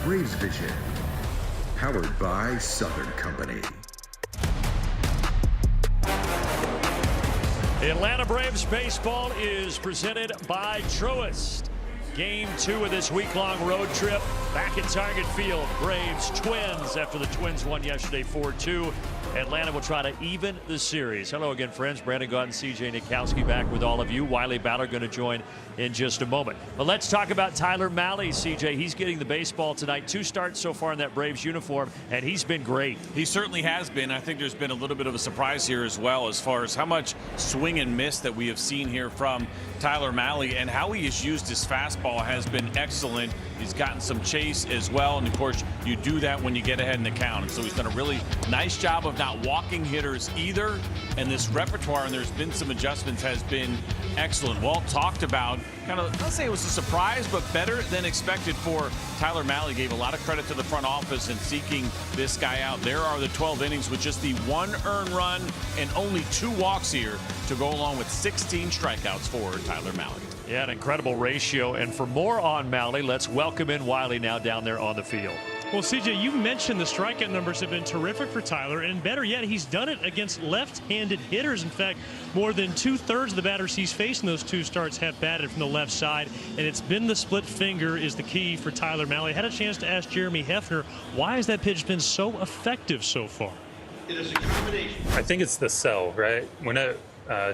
Braves Vision. Powered by Southern Company. Atlanta Braves baseball is presented by Truist. Game 2 of this week-long road trip back at Target Field. Braves Twins after the Twins won yesterday 4-2. Atlanta will try to even the series. Hello again, friends. Brandon Gaunt and CJ Nikowski back with all of you. Wiley Ballard going to join in just a moment. But let's talk about Tyler Mahle, CJ. He's getting the baseball tonight. 2 starts so far in that Braves uniform, and he's been great. He certainly has been. I think there's been a little bit of a surprise here as well as far as how much swing and miss that we have seen here from Tyler Mahle, and how he has used his fastball has been excellent. He's gotten some chase as well, and of course you do that when you get ahead in the count. And so he's done a really nice job of not walking hitters either, and this repertoire, and there's been some adjustments, has been excellent. Walt talked about kind of, let's say it was a surprise, but better than expected for Tyler Mahle. Gave a lot of credit to the front office in seeking this guy out. There are the 12 innings with just the 1 earned run and only 2 walks here to go along with 16 strikeouts for Tyler Mahle. Yeah, an incredible ratio. And for more on Mahle, let's welcome in Wiley now down there on the field. Well, CJ, you mentioned the strikeout numbers have been terrific for Tyler, and better yet, he's done it against left-handed hitters. In fact, more than 2/3 of the batters he's faced in those 2 starts have batted from the left side, and it's been the split finger is the key for Tyler Mahle. Had a chance to ask Jeremy Hefner, why has that pitch been so effective so far? It is a combination. I think it's the sell, right? When I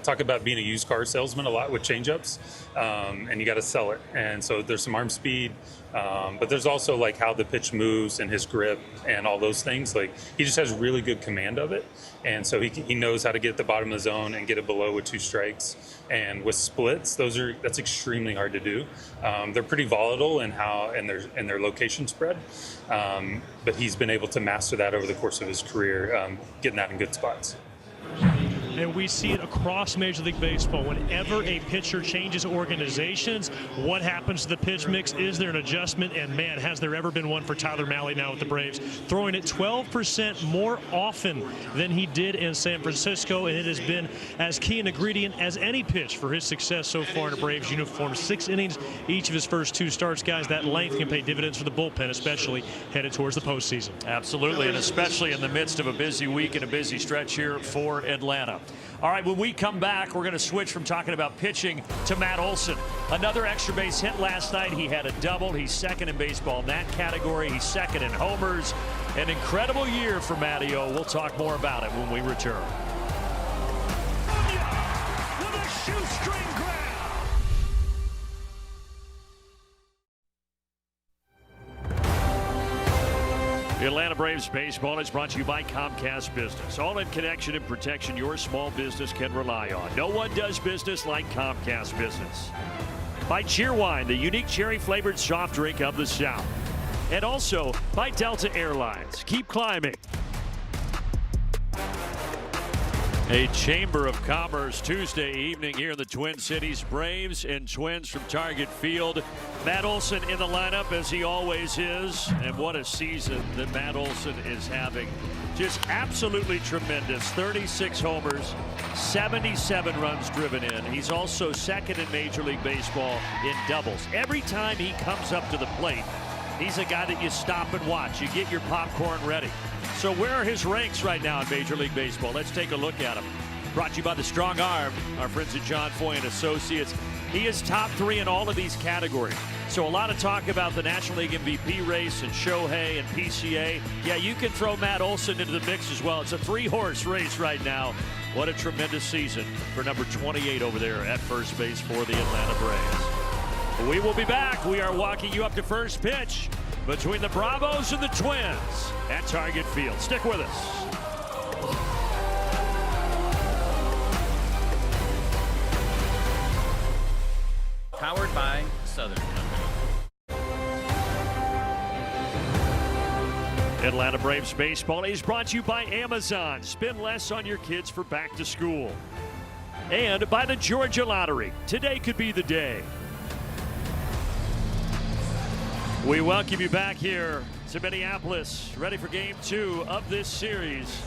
talk about being a used car salesman a lot with changeups, and you got to sell it. And so there's some arm speed, but there's also like how the pitch moves and his grip and all those things. Like he just has really good command of it, and so he knows how to get at the bottom of the zone and get it below with 2 strikes. And with splits, that's extremely hard to do. They're pretty volatile in their location spread, but he's been able to master that over the course of his career, getting that in good spots. And we see it across Major League Baseball. Whenever a pitcher changes organizations, what happens to the pitch mix? Is there an adjustment? And man, has there ever been one for Tyler Mahle now with the Braves, throwing it 12% more often than he did in San Francisco, and it has been as key an ingredient as any pitch for his success so far in a Braves uniform. 6 innings each of his first 2 starts. Guys, that length can pay dividends for the bullpen, especially headed towards the postseason. Absolutely, and especially in the midst of a busy week and a busy stretch here for Atlanta. All right, when we come back, we're going to switch from talking about pitching to Matt Olson. Another extra base hit last night. He had a double. He's second in baseball in that category. He's second in homers. An incredible year for Matty-O. We'll talk more about it when we return. With a shoestring grab. Atlanta Braves baseball is brought to you by Comcast Business. All in connection and protection your small business can rely on. No one does business like Comcast Business. By Cheerwine, the unique cherry-flavored soft drink of the South. And also by Delta Airlines. Keep climbing. A Chamber of Commerce Tuesday evening here in the Twin Cities. Braves and Twins from Target Field. Matt Olson in the lineup as he always is. And what a season that Matt Olson is having. Just absolutely tremendous. 36 homers, 77 runs driven in. He's also second in Major League Baseball in doubles. Every time he comes up to the plate, he's a guy that you stop and watch. You get your popcorn ready. So where are his ranks right now in Major League Baseball? Let's take a look at him. Brought to you by the Strong Arm, our friends at John Foy and Associates. He is top 3 in all of these categories. So a lot of talk about the National League MVP race and Shohei and PCA. Yeah, you can throw Matt Olson into the mix as well. It's a 3-horse race right now. What a tremendous season for number 28 over there at first base for the Atlanta Braves. We will be back. We are walking you up to first pitch between the Bravos and the Twins at Target Field. Stick with us. Powered by Southern Company. Atlanta Braves baseball is brought to you by Amazon. Spend less on your kids for back to school. And by the Georgia Lottery. Today could be the day. We welcome you back here to Minneapolis, ready for game 2 of this series.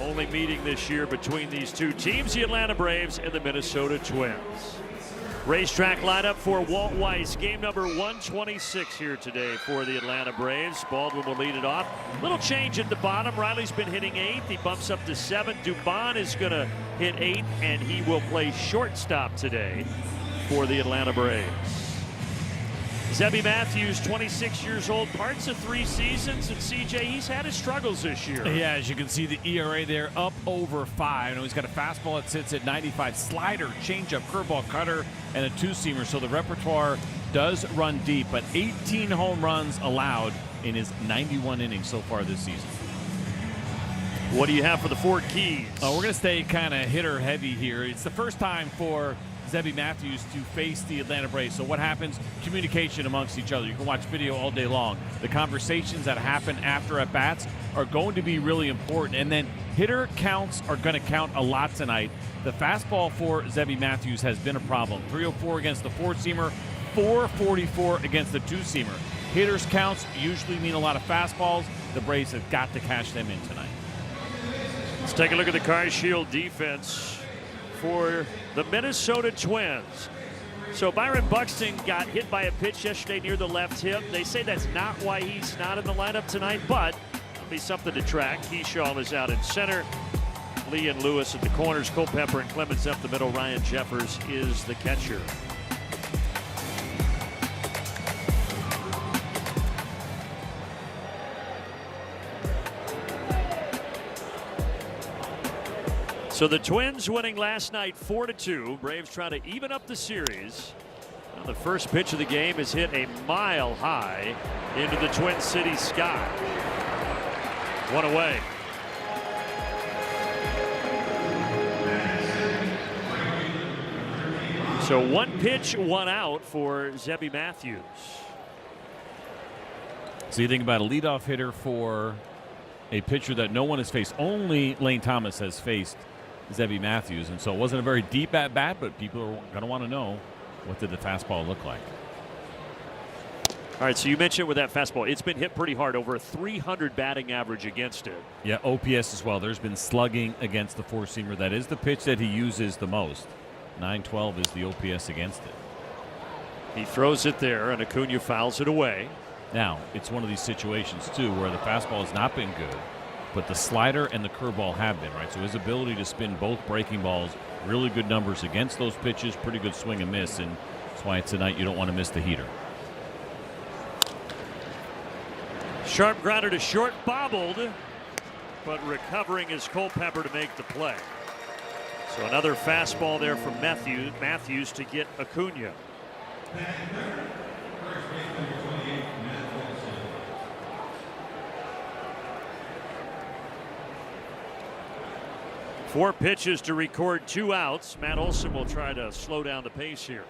Only meeting this year between these 2 teams, the Atlanta Braves and the Minnesota Twins. Racetrack lineup for Walt Weiss. Game number 126 here today for the Atlanta Braves. Baldwin will lead it off. Little change at the bottom. Riley's been hitting 8th. He bumps up to 7th. Dubon is going to hit 8th, and he will play shortstop today for the Atlanta Braves. Zebby Matthews, 26 years old, parts of 3 seasons, and CJ, he's had his struggles this year. Yeah, as you can see, the ERA there up over 5. He's got a fastball that sits at 95, slider, changeup, curveball, cutter, and a 2-seamer. So the repertoire does run deep, but 18 home runs allowed in his 91 innings so far this season. What do you have for the Ford Keys? We're going to stay kind of hitter heavy here. It's the first time for Zebby Matthews to face the Atlanta Braves. So what happens? Communication amongst each other. You can watch video all day long. The conversations that happen after at-bats are going to be really important. And then hitter counts are going to count a lot tonight. The fastball for Zebby Matthews has been a problem. 304 against the 4-seamer, 444 against the 2-seamer. Hitters counts usually mean a lot of fastballs. The Braves have got to cash them in tonight. Let's take a look at the Car Shield defense for the Minnesota Twins. So Byron Buxton got hit by a pitch yesterday near the left hip. They say that's not why he's not in the lineup tonight, but it'll be something to track. Keyshaw is out in center. Lee and Lewis at the corners. Culpepper and Clemens up the middle. Ryan Jeffers is the catcher. So the Twins winning last night 4-2. Braves trying to even up the series. Now the first pitch of the game is hit a mile high into the Twin Cities sky. 1 away. So 1 pitch, 1 out for Zebby Matthews. So you think about a leadoff hitter for a pitcher that no one has faced. Only Lane Thomas has faced Zebby Matthews, and so it wasn't a very deep at bat, but people are going to want to know, what did the fastball look like? All right, so you mentioned with that fastball, it's been hit pretty hard, over a 300 batting average against it. Yeah, OPS as well. There's been slugging against the 4-seamer. That is the pitch that he uses the most. 912 is the OPS against it. He throws it there, and Acuna fouls it away. Now, it's one of these situations, too, where the fastball has not been good, but the slider and the curveball have been, right? So his ability to spin both breaking balls, really good numbers against those pitches, pretty good swing and miss, and that's why tonight you don't want to miss the heater. Sharp grounder to short, bobbled, but recovering is Culpepper to make the play. So another fastball there from Matthews to get Acuna. Four pitches to record 2 outs. Matt Olson will try to slow down the pace here.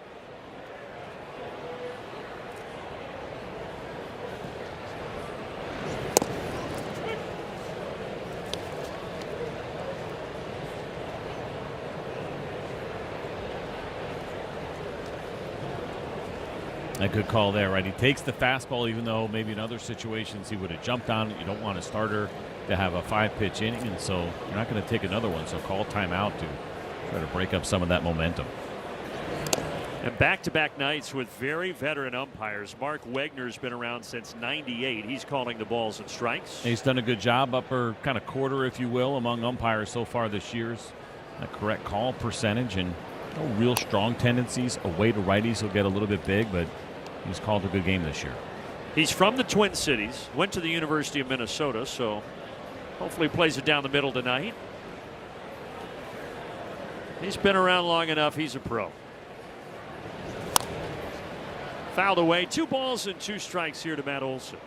A good call there, right? He takes the fastball, even though maybe in other situations he would have jumped on it. You don't want a starter to have a 5-pitch inning, and so you're not going to take another one. So call timeout to try to break up some of that momentum. And back-to-back nights with very veteran umpires. Mark Wegner's been around since '98. He's calling the balls and strikes. He's done a good job, upper kind of quarter, if you will, among umpires so far this year's. A correct call percentage and no real strong tendencies. Away to righties will get a little bit big, but he's called a good game this year. He's from the Twin Cities, went to the University of Minnesota, so hopefully plays it down the middle tonight. He's been around long enough. He's a pro. Fouled away. 2 balls and 2 strikes here to Matt Olson.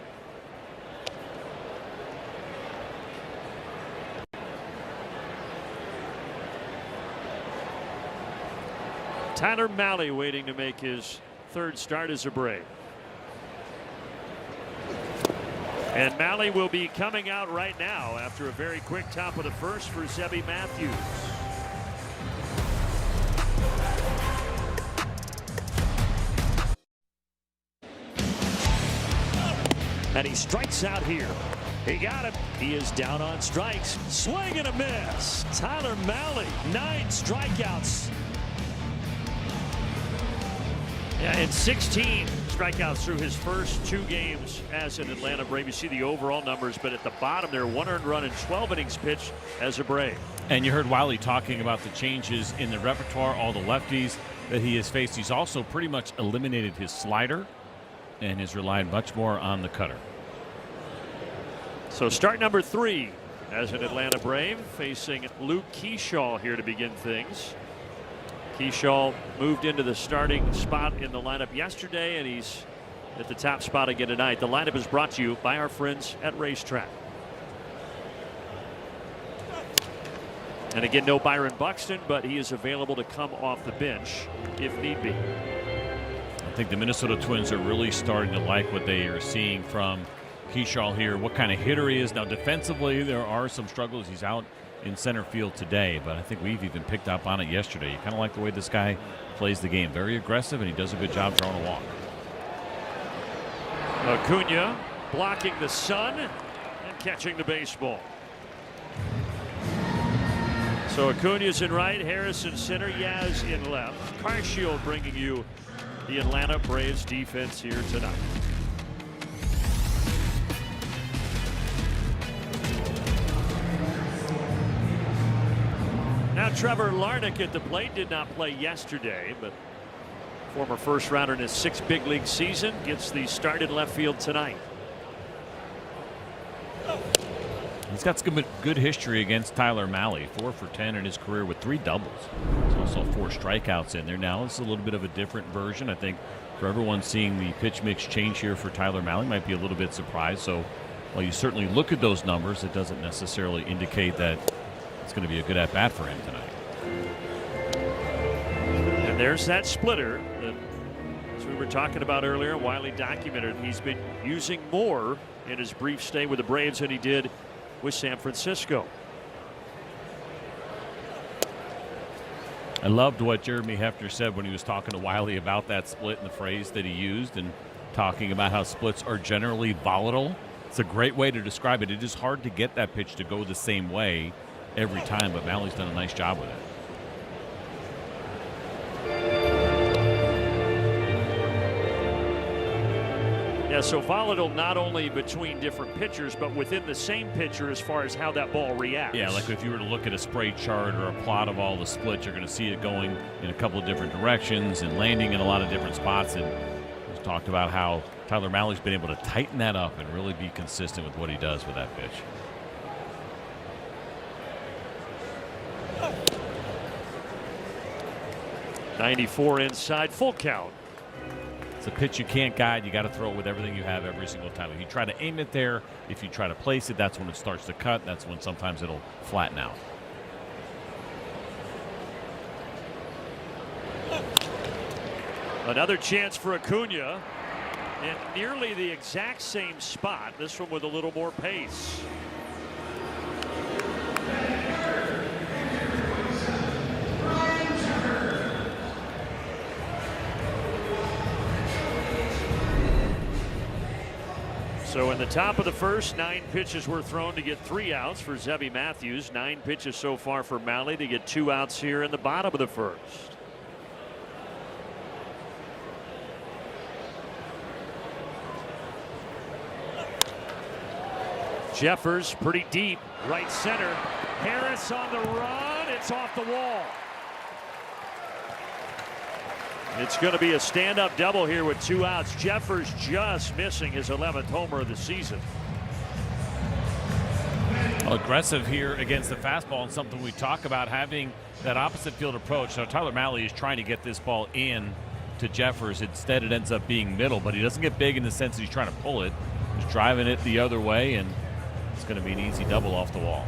Tyler Mahle waiting to make his 3rd start as a Brave. And Mahle will be coming out right now after a very quick top of the 1st for Zebby Matthews. And he strikes out here. He got him. He is down on strikes. Swing and a miss. Tyler Mahle, 9 strikeouts. Yeah, and 16 strikeouts through his first 2 games as an Atlanta Brave. You see the overall numbers, but at the bottom there, 1 earned run and 12 innings pitched as a Brave. And you heard Wiley talking about the changes in the repertoire, all the lefties that he has faced. He's also pretty much eliminated his slider and has relied much more on the cutter. So start number 3 as an Atlanta Brave, facing Luke Keyshaw here to begin things. Keyshaw moved into the starting spot in the lineup yesterday, and he's at the top spot again tonight. The lineup is brought to you by our friends at Racetrack. And again, no Byron Buxton, but he is available to come off the bench if need be. I think the Minnesota Twins are really starting to like what they are seeing from Keyshaw here, what kind of hitter he is. Now, defensively, there are some struggles. He's out in center field today, but I think we've even picked up on it yesterday. You kind of like the way this guy plays the game. Very aggressive, and he does a good job drawing a walk. Acuna blocking the sun and catching the baseball. So Acuna's in right, Harrison center, Yaz in left. Carciel bringing you the Atlanta Braves defense here tonight. Now Trevor Larnach at the plate, did not play yesterday, but former first rounder in his 6th big league season gets the start in left field tonight. He's got some good history against Tyler Mahle. 4 for 10 in his career with 3 doubles. There's also 4 strikeouts in there. Now it's a little bit of a different version. I think for everyone seeing the pitch mix change here for Tyler Mahle might be a little bit surprised. So while you certainly look at those numbers, it doesn't necessarily indicate that it's going to be a good at-bat for him tonight. And there's that splitter that, as we were talking about earlier, Wiley documented he's been using more in his brief stay with the Braves than he did with San Francisco. I loved what Jeremy Hefner said when he was talking to Wiley about that split and the phrase that he used, and talking about how splits are generally volatile. It's a great way to describe it. It is hard to get that pitch to go the same way every time, but Mahle's done a nice job with it. Yeah, so volatile not only between different pitchers, but within the same pitcher as far as how that ball reacts. Yeah, like if you were to look at a spray chart or a plot of all the splits, you're going to see it going in a couple of different directions and landing in a lot of different spots. And we've talked about how Tyler Mahle's been able to tighten that up and really be consistent with what he does with that pitch. '94 inside, full count. It's a pitch you can't guide. You got to throw it with everything you have every single time. If you try to aim it there, if you try to place it, that's when it starts to cut. That's when sometimes it'll flatten out. Another chance for Acuna in nearly the exact same spot. This one with a little more pace. So in the top of the first, 9 pitches were thrown to get 3 outs for Zebby Matthews. 9 pitches so far for Mahle to get 2 outs here in the bottom of the first. Jeffers pretty deep, right center. Harris on the run. It's off the wall. It's going to be a stand-up double here with 2 outs. Jeffers just missing his 11th homer of the season. Aggressive here against the fastball, and something we talk about, having that opposite field approach. Now Tyler Mahle is trying to get this ball in to Jeffers. Instead it ends up being middle, but he doesn't get big in the sense that he's trying to pull it. He's driving it the other way, and it's going to be an easy double off the wall.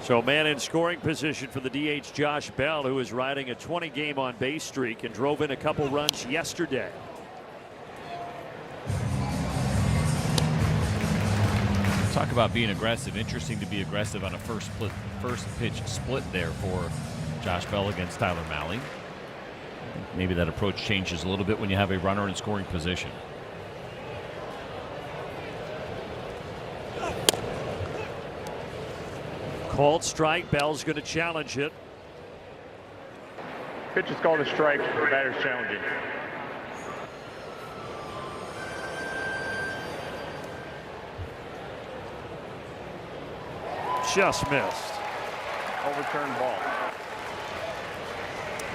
So man in scoring position for the DH Josh Bell, who is riding a 20-game on base streak and drove in a couple runs yesterday. Talk about being aggressive. Interesting to be aggressive on a first pitch split there for Josh Bell against Tyler Mahle. Maybe that approach changes a little bit when you have a runner in scoring position. Called strike. Bell's going to challenge it. Pitch is called a strike. The batter's challenging. Just missed. Overturned ball.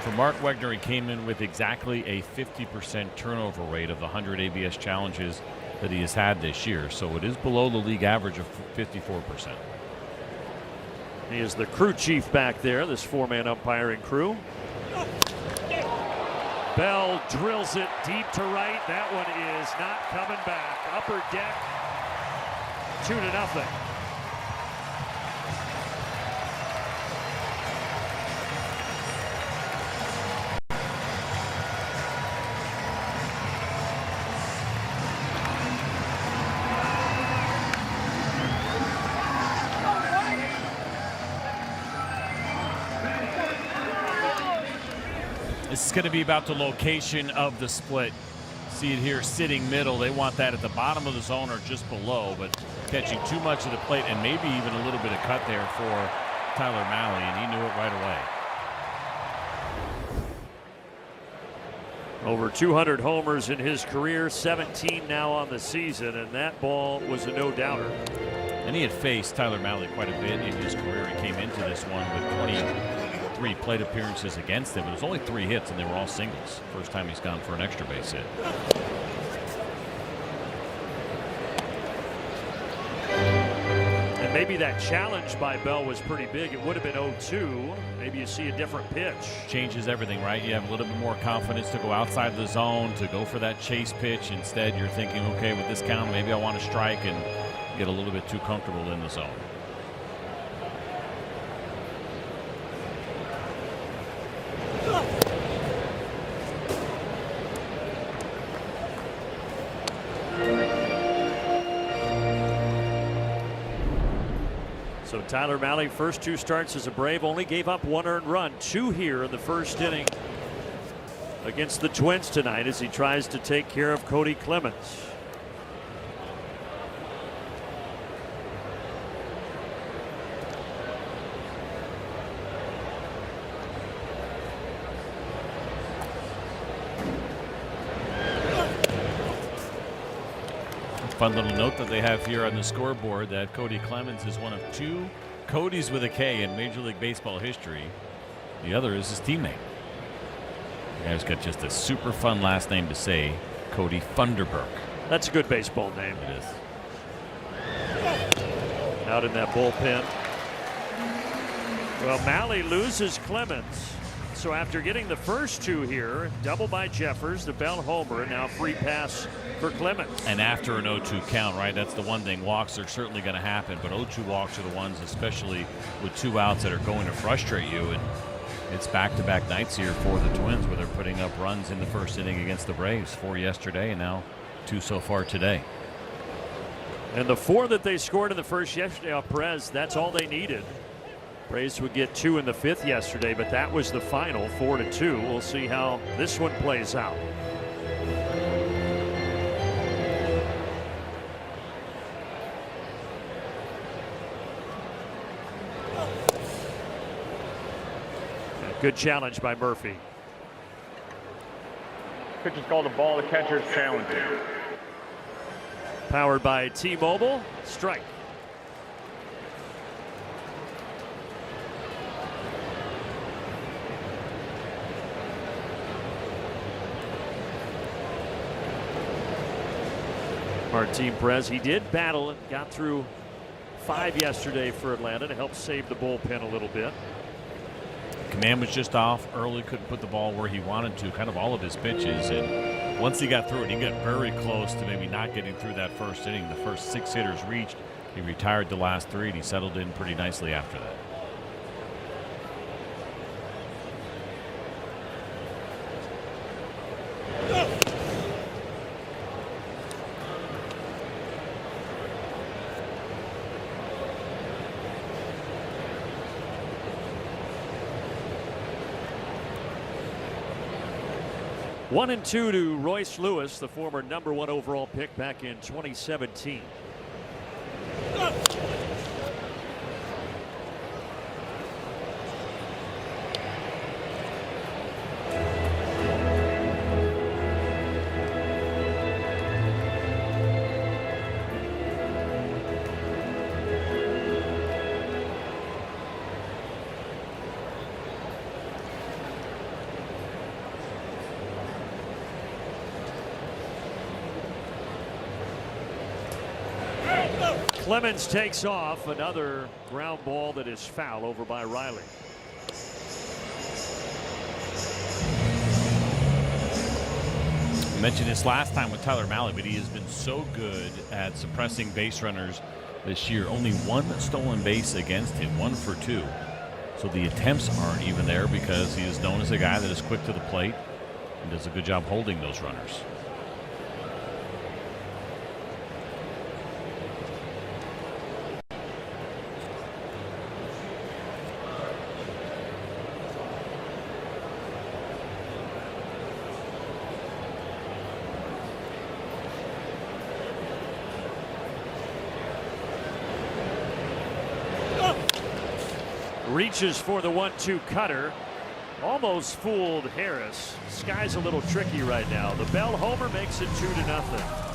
For Mark Wegner, he came in with exactly a 50% turnover rate of the 100 ABS challenges that he has had this year. So it is below the league average of 54%. He is the crew chief back there, this four-man umpiring crew. Bell drills it deep to right. That one is not coming back. Upper deck, 2-0. This is going to be about the location of the split. See it here sitting middle. They want that at the bottom of the zone or just below, but catching too much of the plate and maybe even a little bit of cut there for Tyler Mahle, and he knew it right away. Over 200 homers in his career, 17 now on the season, and that ball was a no-doubter. And he had faced Tyler Mahle quite a bit in his career. He came into this one with 23 plate appearances against him. It was only 3 hits, and they were all singles. First time he's gone for an extra base hit. And maybe that challenge by Bell was pretty big. It would have been 0-2. Maybe you see a different pitch. Changes everything, right? You have a little bit more confidence to go outside the zone, to go for that chase pitch. Instead, you're thinking, okay, with this count, maybe I want to strike, and get a little bit too comfortable in the zone. So Tyler Mahle, first 2 starts as a Brave, only gave up 1 earned run, 2 here in the first inning against the Twins tonight as he tries to take care of Cody Clemens. Fun little note that they have here on the scoreboard that Cody Clemens is one of 2 Codys with a K in Major League Baseball history. The other is his teammate. The guy's got just a super fun last name to say, Cody Funderburk. That's a good baseball name. It is. Out in that bullpen. Well, Mahle loses Clemens. So after getting the first 2 here, double by Jeffers, the Bell homer, and now free pass for Clemens. And after an 0-2 count, right, that's the one thing. Walks are certainly going to happen, but 0-2 walks are the ones, especially with 2 outs, that are going to frustrate you. And it's back-to-back nights here for the Twins where they're putting up runs in the first inning against the Braves. 4 yesterday and now 2 so far today. And the 4 that they scored in the first yesterday off Perez, that's all they needed. Braves would get 2 in the 5th yesterday, but that was the final, 4-2. We'll see how this one plays out. Good challenge by Murphy. Pitch is called a ball. The catcher's challenging. Powered by T-Mobile. Strike. Martin Perez, he did battle and got through 5 yesterday for Atlanta to help save the bullpen a little bit. Command was just off early, couldn't put the ball where he wanted to, kind of all of his pitches. And once he got through it, he got very close to maybe not getting through that first inning. The first 6 hitters reached. He retired the last 3, and he settled in pretty nicely after that. One and 2 to Royce Lewis, the former #1 overall pick back in 2017. Clemens takes off. Another ground ball that is foul over by Riley. I mentioned this last time with Tyler Mahle, but he has been so good at suppressing base runners this year. Only one stolen base against him, 1 for 2. So the attempts aren't even there because he is known as a guy that is quick to the plate and does a good job holding those runners. Reaches for the 1-2 cutter. Almost fooled Harris. Sky's a little tricky right now. The Bell homer makes it 2-0.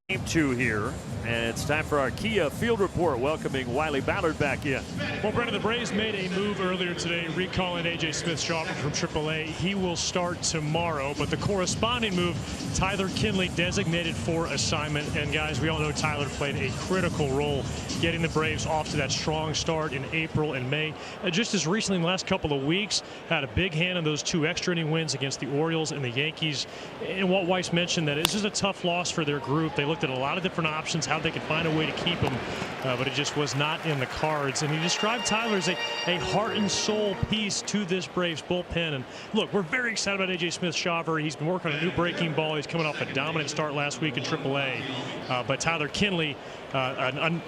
Game 2 here, and it's time for our Kia Field Report, welcoming Wiley Ballard back in. Well, Brendan, the Braves made a move earlier today, recalling A.J. Smith-Shawver from AAA. He will start tomorrow, but the corresponding move, Tyler Kinley designated for assignment. And guys, we all know Tyler played a critical role getting the Braves off to that strong start in April and May. Just as recently in the last couple of weeks, had a big hand in those 2 extra inning wins against the Orioles and the Yankees. And Walt Weiss mentioned that this is a tough loss for their group. They looked at a lot of different options, how they could find a way to keep him, but it just was not in the cards. And he described Tyler as a heart and soul piece to this Braves bullpen. And look, we're very excited about A.J. Smith-Shawver. He's been working on a new breaking ball. He's coming off a dominant start last week in AAA. But Tyler Kinley, an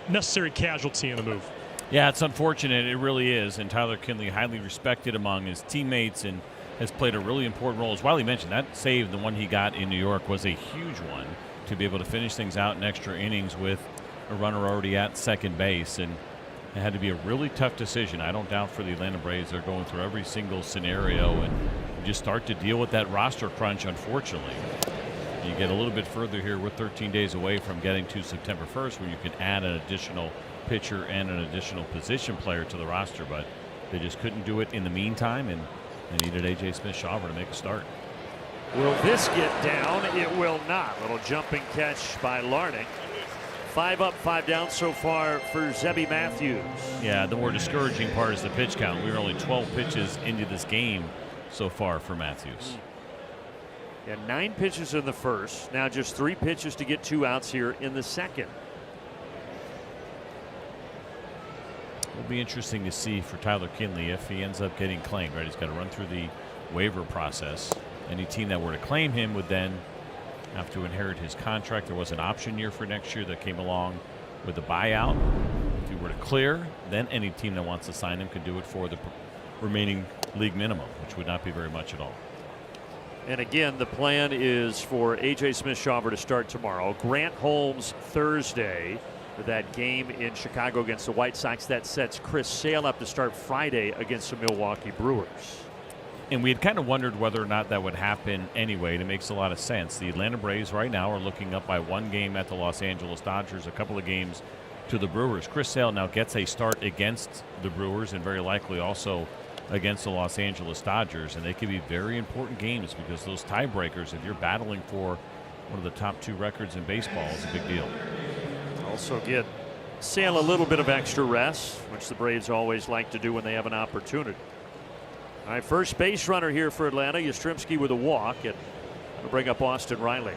unnecessary casualty in the move. Yeah, it's unfortunate. It really is. And Tyler Kinley, highly respected among his teammates and has played a really important role. As Wiley mentioned, that save, the one he got in New York, was a huge one to be able to finish things out in extra innings with a runner already at second base. And it had to be a really tough decision. I don't doubt for the Atlanta Braves, they're going through every single scenario and you just start to deal with that roster crunch, unfortunately. You get a little bit further here. We're 13 days away from getting to September 1st when you can add an additional pitcher and an additional position player to the roster, but they just couldn't do it in the meantime, and they needed A.J. Smith-Shawver to make a start. Will this get down? It will not. Little jumping catch by Larnach. 5 up, 5 down so far for Zebby Matthews. Yeah, the more discouraging part is the pitch count. We were only 12 pitches into this game so far for Matthews. Yeah, 9 pitches in the first. Now just 3 pitches to get 2 outs here in the second. It'll be interesting to see for Tyler Kinley if he ends up getting claimed, right? He's got to run through the waiver process. Any team that were to claim him would then have to inherit his contract. There was an option year for next year that came along with the buyout. If he were to clear, then any team that wants to sign him could do it for the remaining league minimum, which would not be very much at all. And again, the plan is for A.J. Smith-Shawver to start tomorrow. Grant Holmes Thursday for that game in Chicago against the White Sox. That sets Chris Sale up to start Friday against the Milwaukee Brewers. And we had kind of wondered whether or not that would happen anyway, and it makes a lot of sense. The Atlanta Braves right now are looking up by 1 game at the Los Angeles Dodgers, a couple of games to the Brewers. Chris Sale now gets a start against the Brewers and very likely also against the Los Angeles Dodgers, and they could be very important games because those tiebreakers, if you're battling for one of the top 2 records in baseball, is a big deal. Also get Sale a little bit of extra rest, which the Braves always like to do when they have an opportunity. All right, first base runner here for Atlanta, Yastrzemski with a walk, and we'll bring up Austin Riley.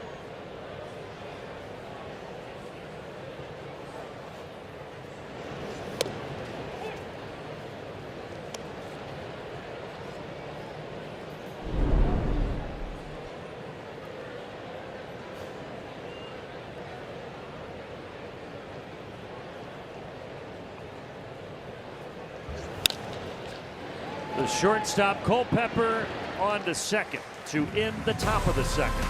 The shortstop Culpepper on to second to end the top of the second.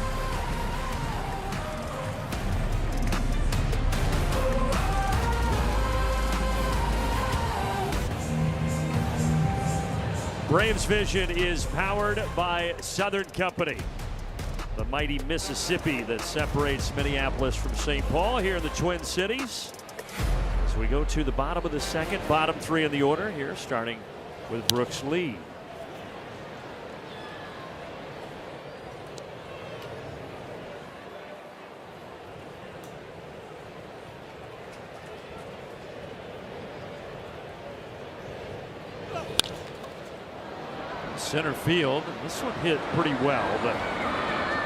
Braves Vision is powered by Southern Company, the mighty Mississippi that separates Minneapolis from St. Paul here in the Twin Cities. So we go to the bottom of the second, bottom 3 in the order here, starting with Brooks Lee. Center field. This one hit pretty well, but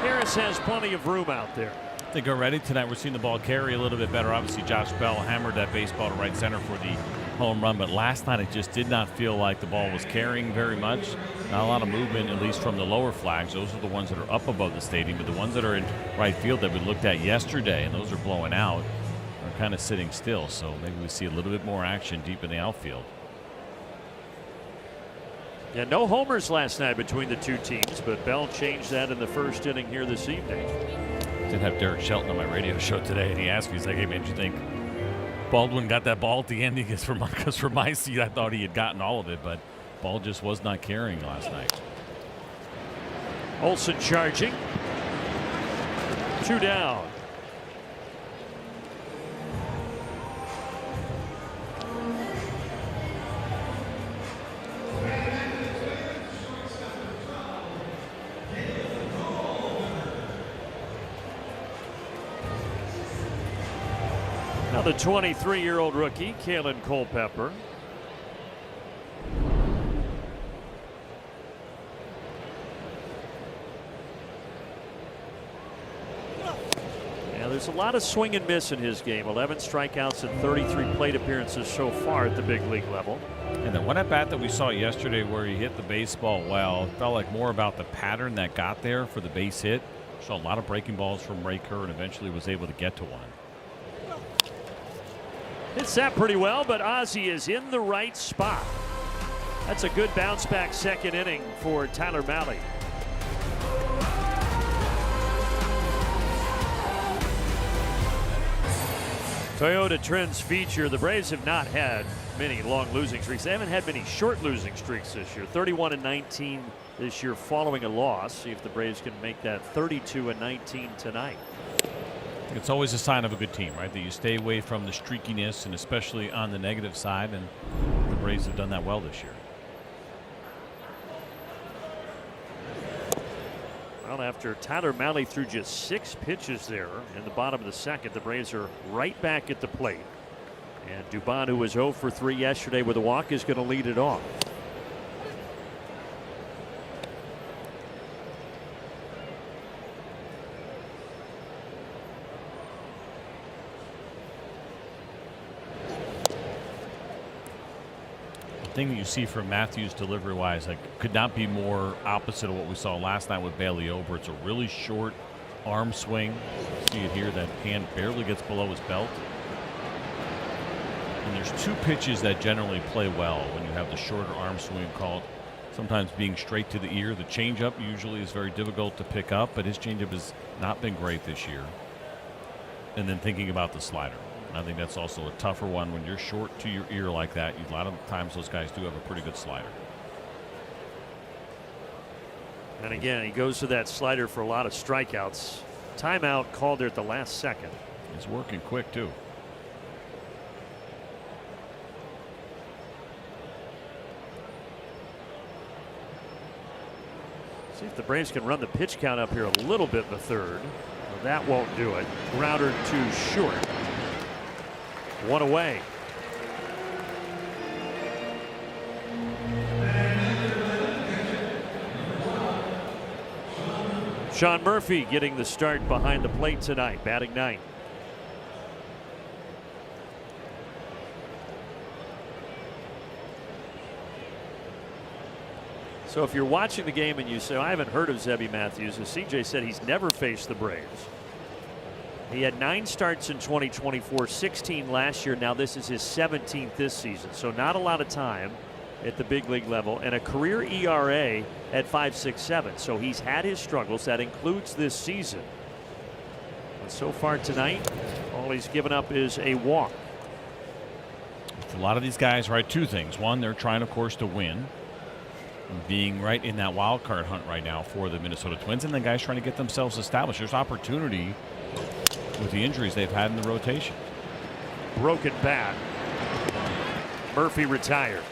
Harris has plenty of room out there. I think already tonight we're seeing the ball carry a little bit better. Obviously, Josh Bell hammered that baseball to right center for the home run, but last night it just did not feel like the ball was carrying very much. Not a lot of movement, at least from the lower flags. Those are the ones that are up above the stadium, but the ones that are in right field that we looked at yesterday, and those are blowing out, are kind of sitting still. So maybe we see a little bit more action deep in the outfield. Yeah, no homers last night between the two teams, but Bell changed that in the first inning here this evening. I did have Derek Shelton on my radio show today, and he asked me, he's like, hey, man, did you think Baldwin got that ball at the end? Because from my seat, I thought he had gotten all of it, but ball just was not carrying last night. Olsen charging. 2 down. Now the 23-year-old rookie, Kalen Culpepper. Yeah, there's a lot of swing and miss in his game. 11 strikeouts and 33 plate appearances so far at the big league level. And the one at bat that we saw yesterday where he hit the baseball well, felt like more about the pattern that got there for the base hit. Saw a lot of breaking balls from Ray Kerr and eventually was able to get to one. Hits that pretty well, but Ozzie is in the right spot. That's a good bounce back second inning for Tyler Mahle. Toyota Trends feature. The Braves have not had many long losing streaks. They haven't had many short losing streaks this year. 31-19 this year following a loss. See if the Braves can make that 32-19 tonight. It's always a sign of a good team, right? That you stay away from the streakiness, and especially on the negative side, and the Braves have done that well this year. Well, after Tyler Mahle threw just 6 pitches there in the bottom of the second, the Braves are right back at the plate. And Dubon, who was 0 for 3 yesterday with a walk, is going to lead it off. Thing that you see from Matthews delivery wise, like, could not be more opposite of what we saw last night with Bailey Ober. It's a really short arm swing. See it here, that hand barely gets below his belt. And there's 2 pitches that generally play well when you have the shorter arm swing called. Sometimes being straight to the ear. The changeup usually is very difficult to pick up, but his changeup has not been great this year. And then thinking about the slider. I think that's also a tougher one when you're short to your ear like that. A lot of times those guys do have a pretty good slider. And again, he goes to that slider for a lot of strikeouts. Timeout called there at the last second. He's working quick too. See if the Braves can run the pitch count up here a little bit in the third. Well, that won't do it. Grounder too short. 1 away. Sean Murphy getting the start behind the plate tonight, batting 9th. So if you're watching the game and you say, I haven't heard of Zebby Matthews, as CJ said, he's never faced the Braves. He had 9 starts in 2024, 16 last year. Now this is his 17th this season. So not a lot of time at the big league level, and a career ERA at 5.67. So he's had his struggles. That includes this season. But so far tonight, all he's given up is a walk. A lot of these guys, right, 2 things. One, they're trying, of course, to win. Being right in that wild card hunt right now for the Minnesota Twins, and the guys trying to get themselves established. There's opportunity with the injuries they've had in the rotation. Broken bat. Murphy retired.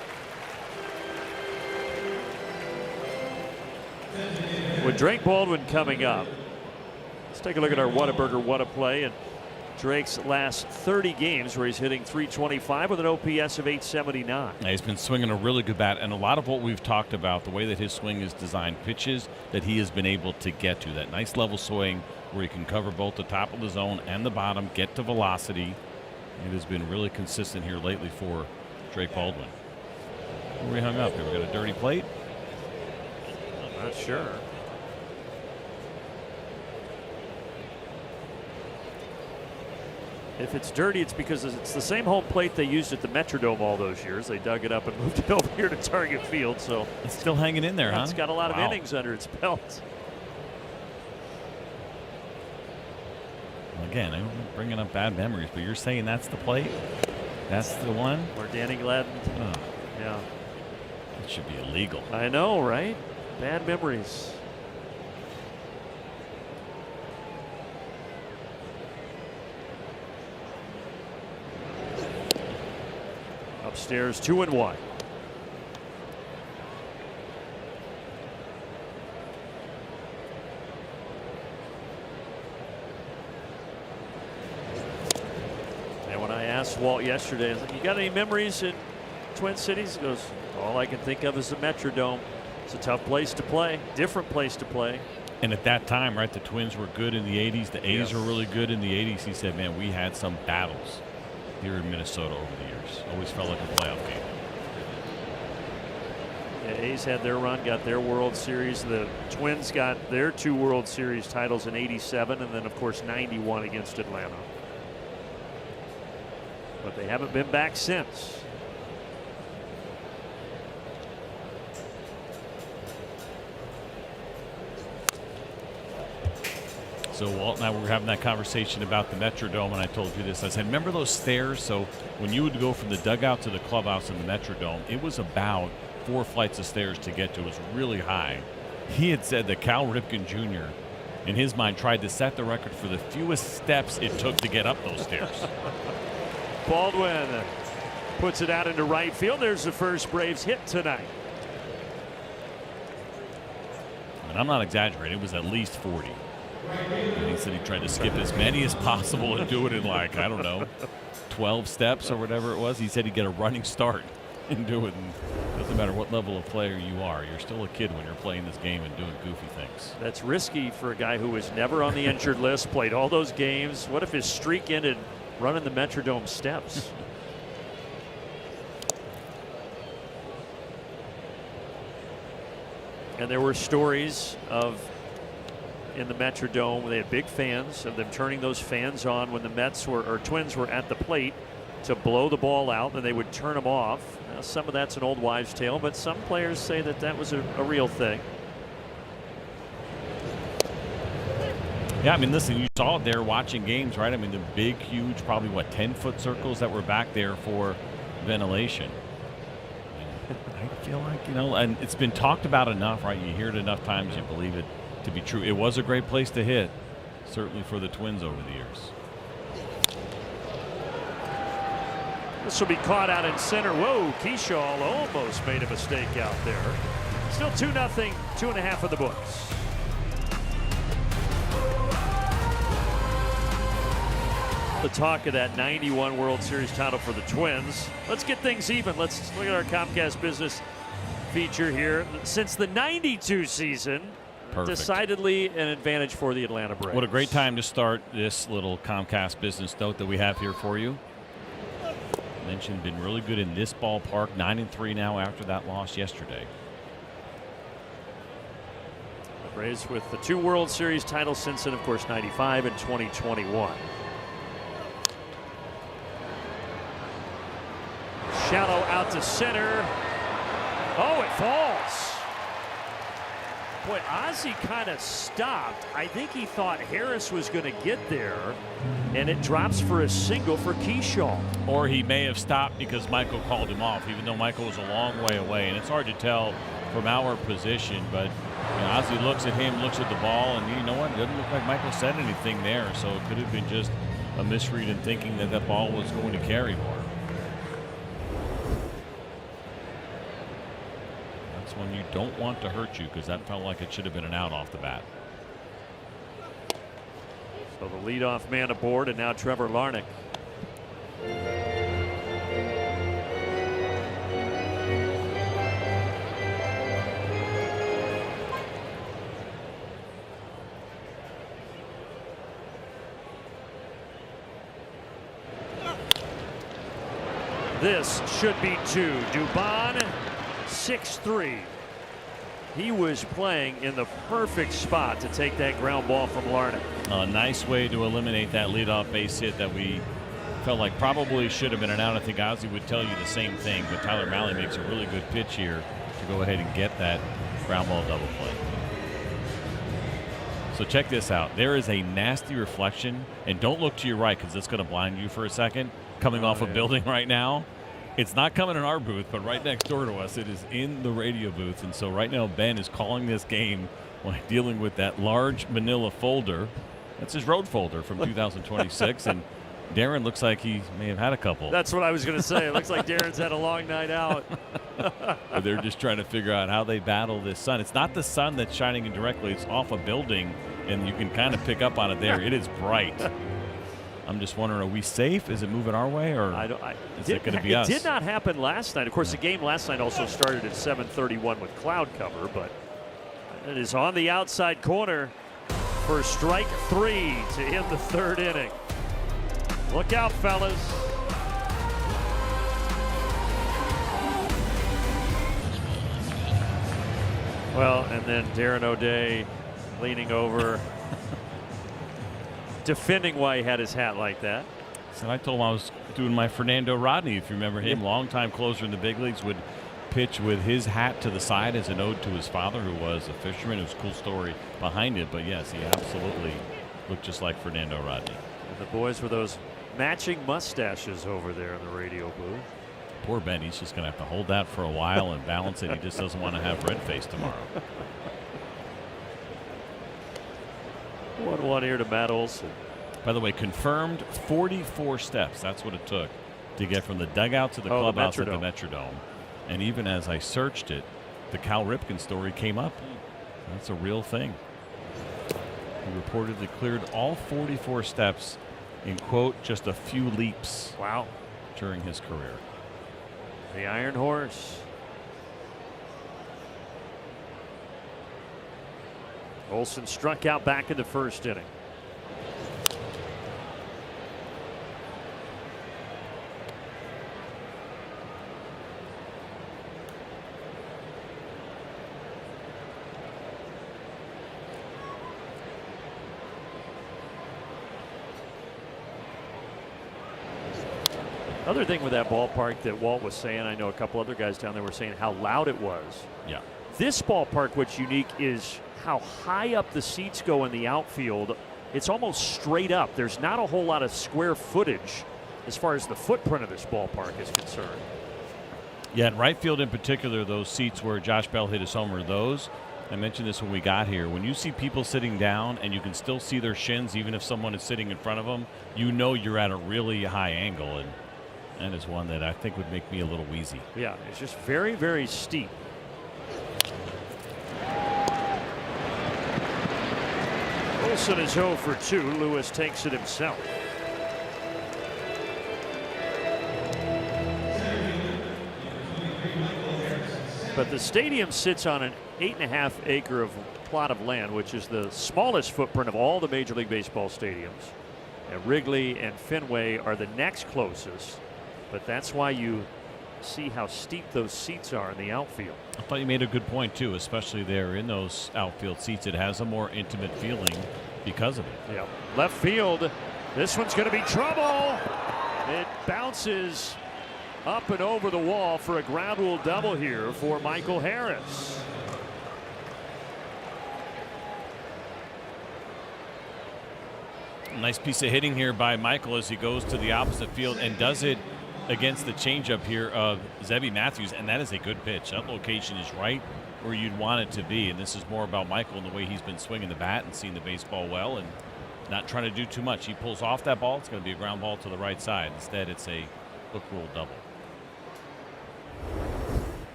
With Drake Baldwin coming up, let's take a look at our Whataburger What a Play. And Drake's last 30 games, where he's hitting .325 with an OPS of .879. He's been swinging a really good bat, and a lot of what we've talked about, the way that his swing is designed, pitches that he has been able to get to, that nice level swing where he can cover both the top of the zone and the bottom, get to velocity. It has been really consistent here lately for Drake Baldwin. Where we hung up here, we got a dirty plate. I'm not sure. If it's dirty, it's because it's the same home plate they used at the Metrodome all those years. They dug it up and moved it over here to Target Field. So it's still hanging in there, huh? It's got a lot of innings under its belt. Again, I'm bringing up bad memories, but you're saying that's the plate? That's the one? Where Danny Gladden. Oh. Yeah. It should be illegal. I know, right? Bad memories. Upstairs, 2-1. And when I asked Walt yesterday, I was like, you got any memories in Twin Cities? He goes, all I can think of is the Metrodome. It's a tough place to play, different place to play. And at that time, right, the Twins were good in the 80s. The A's were really good in the 80s. He said, man, we had some battles here in Minnesota over the years. Always felt like a playoff game. Yeah, A's had their run, got their World Series. The Twins got their 2 World Series titles in '87 and then, of course, '91 against Atlanta. But they haven't been back since. So Walt and I were having that conversation about the Metrodome, and I told you this. I said, remember those stairs? So when you would go from the dugout to the clubhouse in the Metrodome, it was about 4 flights of stairs to get to. It was really high. He had said that Cal Ripken Jr., in his mind, tried to set the record for the fewest steps it took to get up those stairs. Baldwin puts it out into right field. There's the first Braves hit tonight. And I'm not exaggerating. It was at least 40. And he said he tried to skip as many as possible and do it in, like, I don't know, 12 steps or whatever it was. He said he'd get a running start and do it. And it doesn't matter what level of player you are. You're still a kid when you're playing this game and doing goofy things. That's risky for a guy who was never on the injured list, played all those games. What if his streak ended running the Metrodome steps? And there were stories of in the Metrodome, they had big fans, of them turning those fans on when the Mets were, or Twins were at the plate to blow the ball out, and they would turn them off. Now, some of that's an old wives' tale, but some players say that that was a real thing. Yeah, I mean, listen, you saw it there watching games, right? I mean, the big, huge, probably, what, 10-foot circles that were back there for ventilation. I feel like, you know, and it's been talked about enough, right? You hear it enough times, you believe it to be true. It was a great place to hit, certainly for the Twins over the years. This will be caught out in center. Whoa, Keyshaw almost made a mistake out there. Still 2-0, 2.5 of the books. The talk of that 91 World Series title for the Twins. Let's get things even. Let's look at our Comcast Business feature here. Since the 92 season, perfect. Decidedly an advantage for the Atlanta Braves. What a great time to start this little Comcast Business note that we have here for you. Mentioned been really good in this ballpark, 9-3 now after that loss yesterday. The Braves with the 2 World Series titles since then, of course, 95 and 2021. Shallow out to center. Oh, it falls. Boy, Ozzie kind of stopped. I think he thought Harris was going to get there, and it drops for a single for Keyshaw. Or he may have stopped because Michael called him off, even though Michael was a long way away. And it's hard to tell from our position, but you know, Ozzie looks at him, looks at the ball, and you know what? It doesn't look like Michael said anything there, so it could have been just a misread in thinking that that ball was going to carry more. When you don't want to hurt you, because that felt like it should have been an out off the bat. So the leadoff man aboard, and now Trevor Larnach. This should be 2. Dubon, 6-3. He was playing in the perfect spot to take that ground ball from Larnach. A nice way to eliminate that leadoff base hit that we felt like probably should have been an out. I think Ozzie would tell you the same thing, but Tyler Mahle makes a really good pitch here to go ahead and get that ground ball double play. So check this out. There is a nasty reflection, and don't look to your right because it's going to blind you for a second, coming off a building right now. It's not coming in our booth, but right next door to us, it is in the radio booth. And so right now, Ben is calling this game while dealing with that large manila folder. That's his road folder from 2026. And Darren looks like he may have had a couple. That's what I was going to say. It looks like Darren's had a long night out. They're just trying to figure out how they battle this sun. It's not the sun that's shining in directly. It's off a building, and you can kind of pick up on it there. It is bright. I'm just wondering, are we safe? Is it moving our way, or is it going to be us? It did not happen last night. Of course, the game last night also started at 7:31 with cloud cover, but it is on the outside corner for strike 3 to end the 3rd inning. Look out, fellas. Well, and then Darren O'Day leaning over, defending why he had his hat like that. So I told him I was doing my Fernando Rodney, if you remember him, longtime closer in the big leagues, would pitch with his hat to the side as an ode to his father, who was a fisherman. It was a cool story behind it, but yes, he absolutely looked just like Fernando Rodney. And the boys with those matching mustaches over there in the radio booth. Poor Ben, he's just going to have to hold that for a while and balance it. He just doesn't want to have red face tomorrow. 1-1 here to Matt Olson. By the way, confirmed 44 steps. That's what it took to get from the dugout to the clubhouse at the Metrodome. And even as I searched it, the Cal Ripken story came up. That's a real thing. He reportedly cleared all 44 steps in, quote, just a few leaps. Wow. During his career. The Iron Horse. Olson struck out back in the 1st inning. Other thing with that ballpark that Walt was saying, I know a couple other guys down there were saying how loud it was. Yeah. This ballpark, what's unique is how high up the seats go in the outfield. It's almost straight up. There's not a whole lot of square footage as far as the footprint of this ballpark is concerned. Yeah, in right field in particular, those seats where Josh Bell hit his homer, those, I mentioned this when we got here, when you see people sitting down and you can still see their shins even if someone is sitting in front of them, you know you're at a really high angle, and that is one that I think would make me a little wheezy. Yeah, it's just very, very steep. Olson is 0 for 2. Lewis takes it himself. But the stadium sits on an 8.5 acre plot of land, which is the smallest footprint of all the Major League Baseball stadiums. And Wrigley and Fenway are the next closest, but that's why you see how steep those seats are in the outfield. I thought you made a good point too, especially there in those outfield seats. It has a more intimate feeling because of it. Yeah. Left field, this one's going to be trouble. It bounces up and over the wall for a ground rule double here for Michael Harris. Nice piece of hitting here by Michael as he goes to the opposite field and does it against the changeup here of Zebby Matthews, and that is a good pitch. That location is right where you'd want it to be, and this is more about Michael and the way he's been swinging the bat and seeing the baseball well and not trying to do too much. He pulls off that ball, it's going to be a ground ball to the right side. Instead, it's a hook rule double.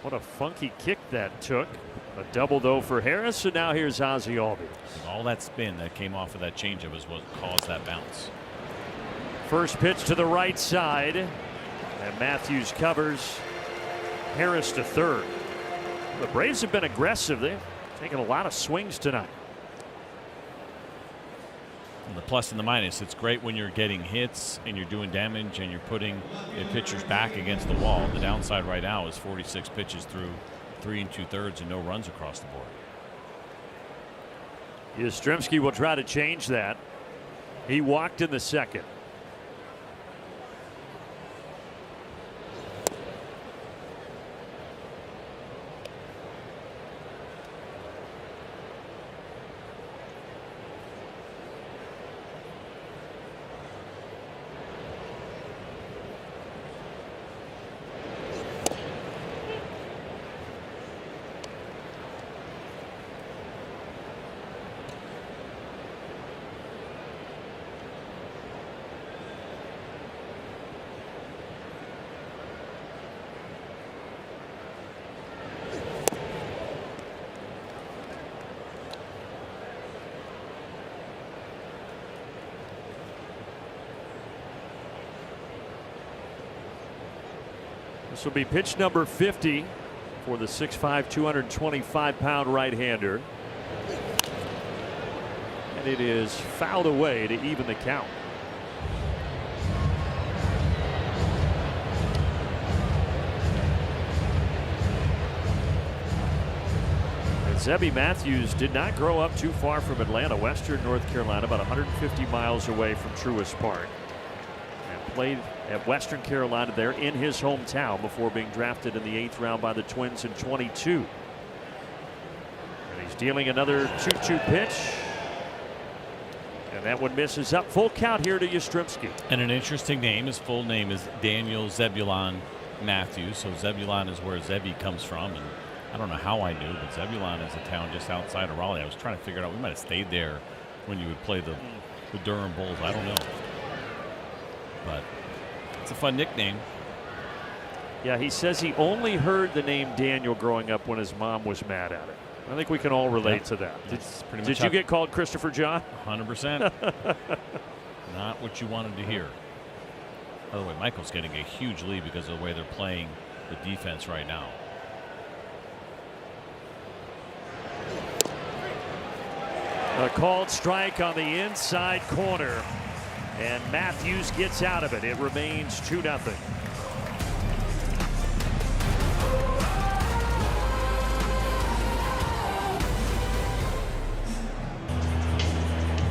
What a funky kick that took. A double, though, for Harris, and now here's Ozzie Albies. All that spin that came off of that changeup is what caused that bounce. First pitch to the right side, and Matthews covers. Harris to third. The Braves have been aggressive. They've taken a lot of swings tonight. And the plus and the minus, it's great when you're getting hits and you're doing damage and you're putting the pitchers back against the wall. The downside right now is 46 pitches through 3 2/3 and no runs across the board. Yastrzemski will try to change that. He walked in the second. This will be pitch number 50 for the 6'5", 225-pound right-hander. And it is fouled away to even the count. And Zebby Matthews did not grow up too far from Atlanta, Western North Carolina, about 150 miles away from Truist Park. And played at Western Carolina there in his hometown before being drafted in the 8th round by the Twins in 22. And he's dealing another 2-2 pitch. And that one misses up. Full count here to Yastrzemski. And an interesting name. His full name is Daniel Zebulon Matthews. So Zebulon is where Zebby comes from. And I don't know how I knew, but Zebulon is a town just outside of Raleigh. I was trying to figure it out. We might have stayed there when you would play the Durham Bulls. I don't know. But it's a fun nickname. Yeah, he says he only heard the name Daniel growing up when his mom was mad at it. I think we can all relate to that. Did you get called Christopher John? 100%. Not what you wanted to hear. By the way, Michael's getting a huge lead because of the way they're playing the defense right now. A called strike on the inside corner. And Matthews gets out of it. It remains 2-0.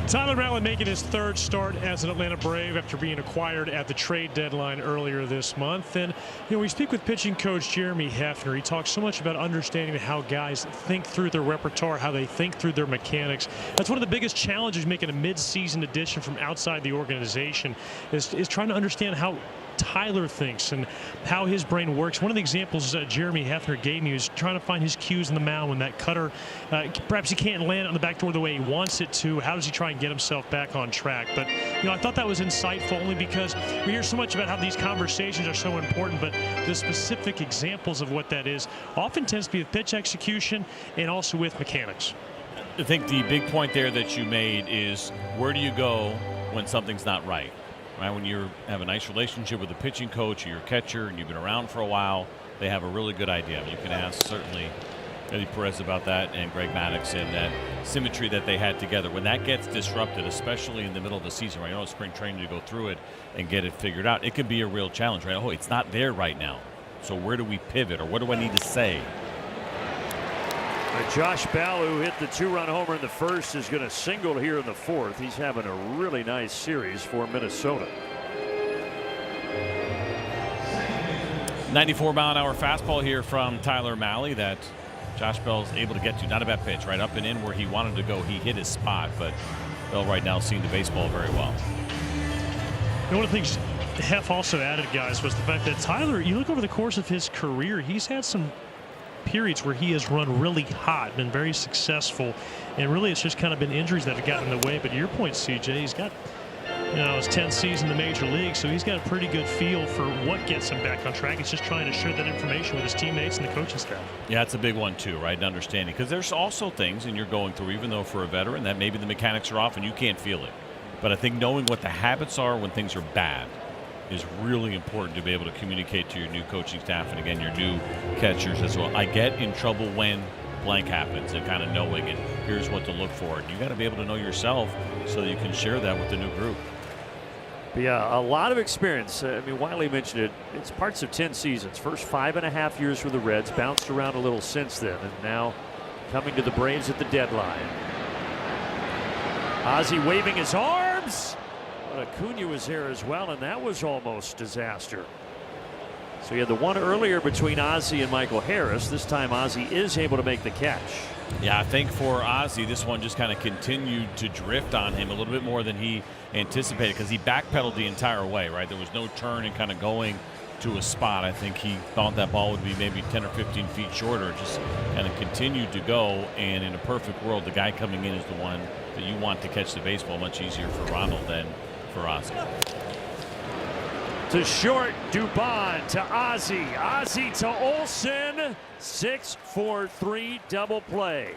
Tyler Mahle making his third start as an Atlanta Brave after being acquired at the trade deadline earlier this month. And, we speak with pitching coach Jeremy Hefner. He talks so much about understanding how guys think through their repertoire, how they think through their mechanics. That's one of the biggest challenges making a mid-season addition from outside the organization is trying to understand how Tyler thinks and how his brain works. One of the examples Jeremy Hefner gave me was trying to find his cues in the mound when that cutter, perhaps he can't land it on the back door the way he wants it to. How does he try and get himself back on track? But, I thought that was insightful only because we hear so much about how these conversations are so important, but the specific examples of what that is often tends to be with pitch execution and also with mechanics. I think the big point there that you made is where do you go when something's not right? Right, when you have a nice relationship with the pitching coach or your catcher and you've been around for a while, they have a really good idea. You can ask certainly Eddie Perez about that and Greg Maddux and that symmetry that they had together. When that gets disrupted, especially in the middle of the season, right? Spring training to go through it and get it figured out, it can be a real challenge, right? Oh, it's not there right now. So where do we pivot or what do I need to say? Josh Bell, who hit the 2-run homer in the first, is going to single here in the fourth. He's having a really nice series for Minnesota. 94-mile-an-hour fastball here from Tyler Mahle that Josh Bell's able to get to. Not a bad pitch, right up and in where he wanted to go. He hit his spot, but Bell right now seeing the baseball very well. One of the things Hef also added, guys, was the fact that Tyler, you look over the course of his career, he's had some periods where he has run really hot, been very successful, and really it's just kind of been injuries that have gotten in the way. But to your point, CJ, he's got His 10th season in the major league, so he's got a pretty good feel for what gets him back on track. He's just trying to share that information with his teammates and the coaching staff. Yeah, it's a big one too, right? And understanding, because there's also things, and you're going through, even though for a veteran, that maybe the mechanics are off and you can't feel it. But I think knowing what the habits are when things are bad is really important to be able to communicate to your new coaching staff and, again, your new catchers as well. I get in trouble when blank happens, and kind of knowing, and here's what to look for. And you got to be able to know yourself so that you can share that with the new group. But yeah, a lot of experience. I mean, Wiley mentioned it. It's parts of 10 seasons. First 5.5 years for the Reds. Bounced around a little since then. And now coming to the Braves at the deadline. Ozzie waving his arms. But Acuna was there as well, and that was almost disaster. So you had the one earlier between Ozzie and Michael Harris. This time Ozzie is able to make the catch. Yeah, I think for Ozzie, this one just kind of continued to drift on him a little bit more than he anticipated, because he backpedaled the entire way, right? There was no turn and kind of going to a spot. I think he thought that ball would be maybe 10 or 15 feet shorter. Just kind of continued to go, and in a perfect world, the guy coming in is the one that you want to catch the baseball. Much easier for Ronald than for Ozzie. To short, Dubon to Ozzie. Ozzie to Olsen. 6-4-3 double play.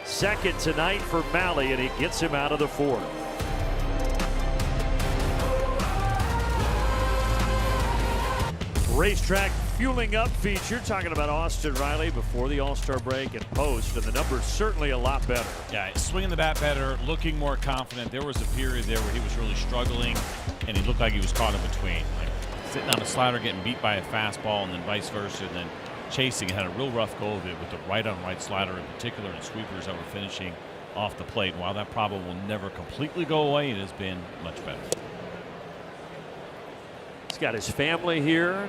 Second tonight for Mahle, and he gets him out of the fourth. Racetrack fueling up feature, talking about Austin Riley before the All-Star break and post, and the numbers certainly a lot better. Yeah, swinging the bat better, looking more confident. There was a period there where he was really struggling, and he looked like he was caught in between. Like sitting on a slider, getting beat by a fastball, and then vice versa, and then chasing. Had a real rough go of it with the right-on-right slider in particular, and sweepers that were finishing off the plate. And while that problem will never completely go away, it has been much better. He's got his family here.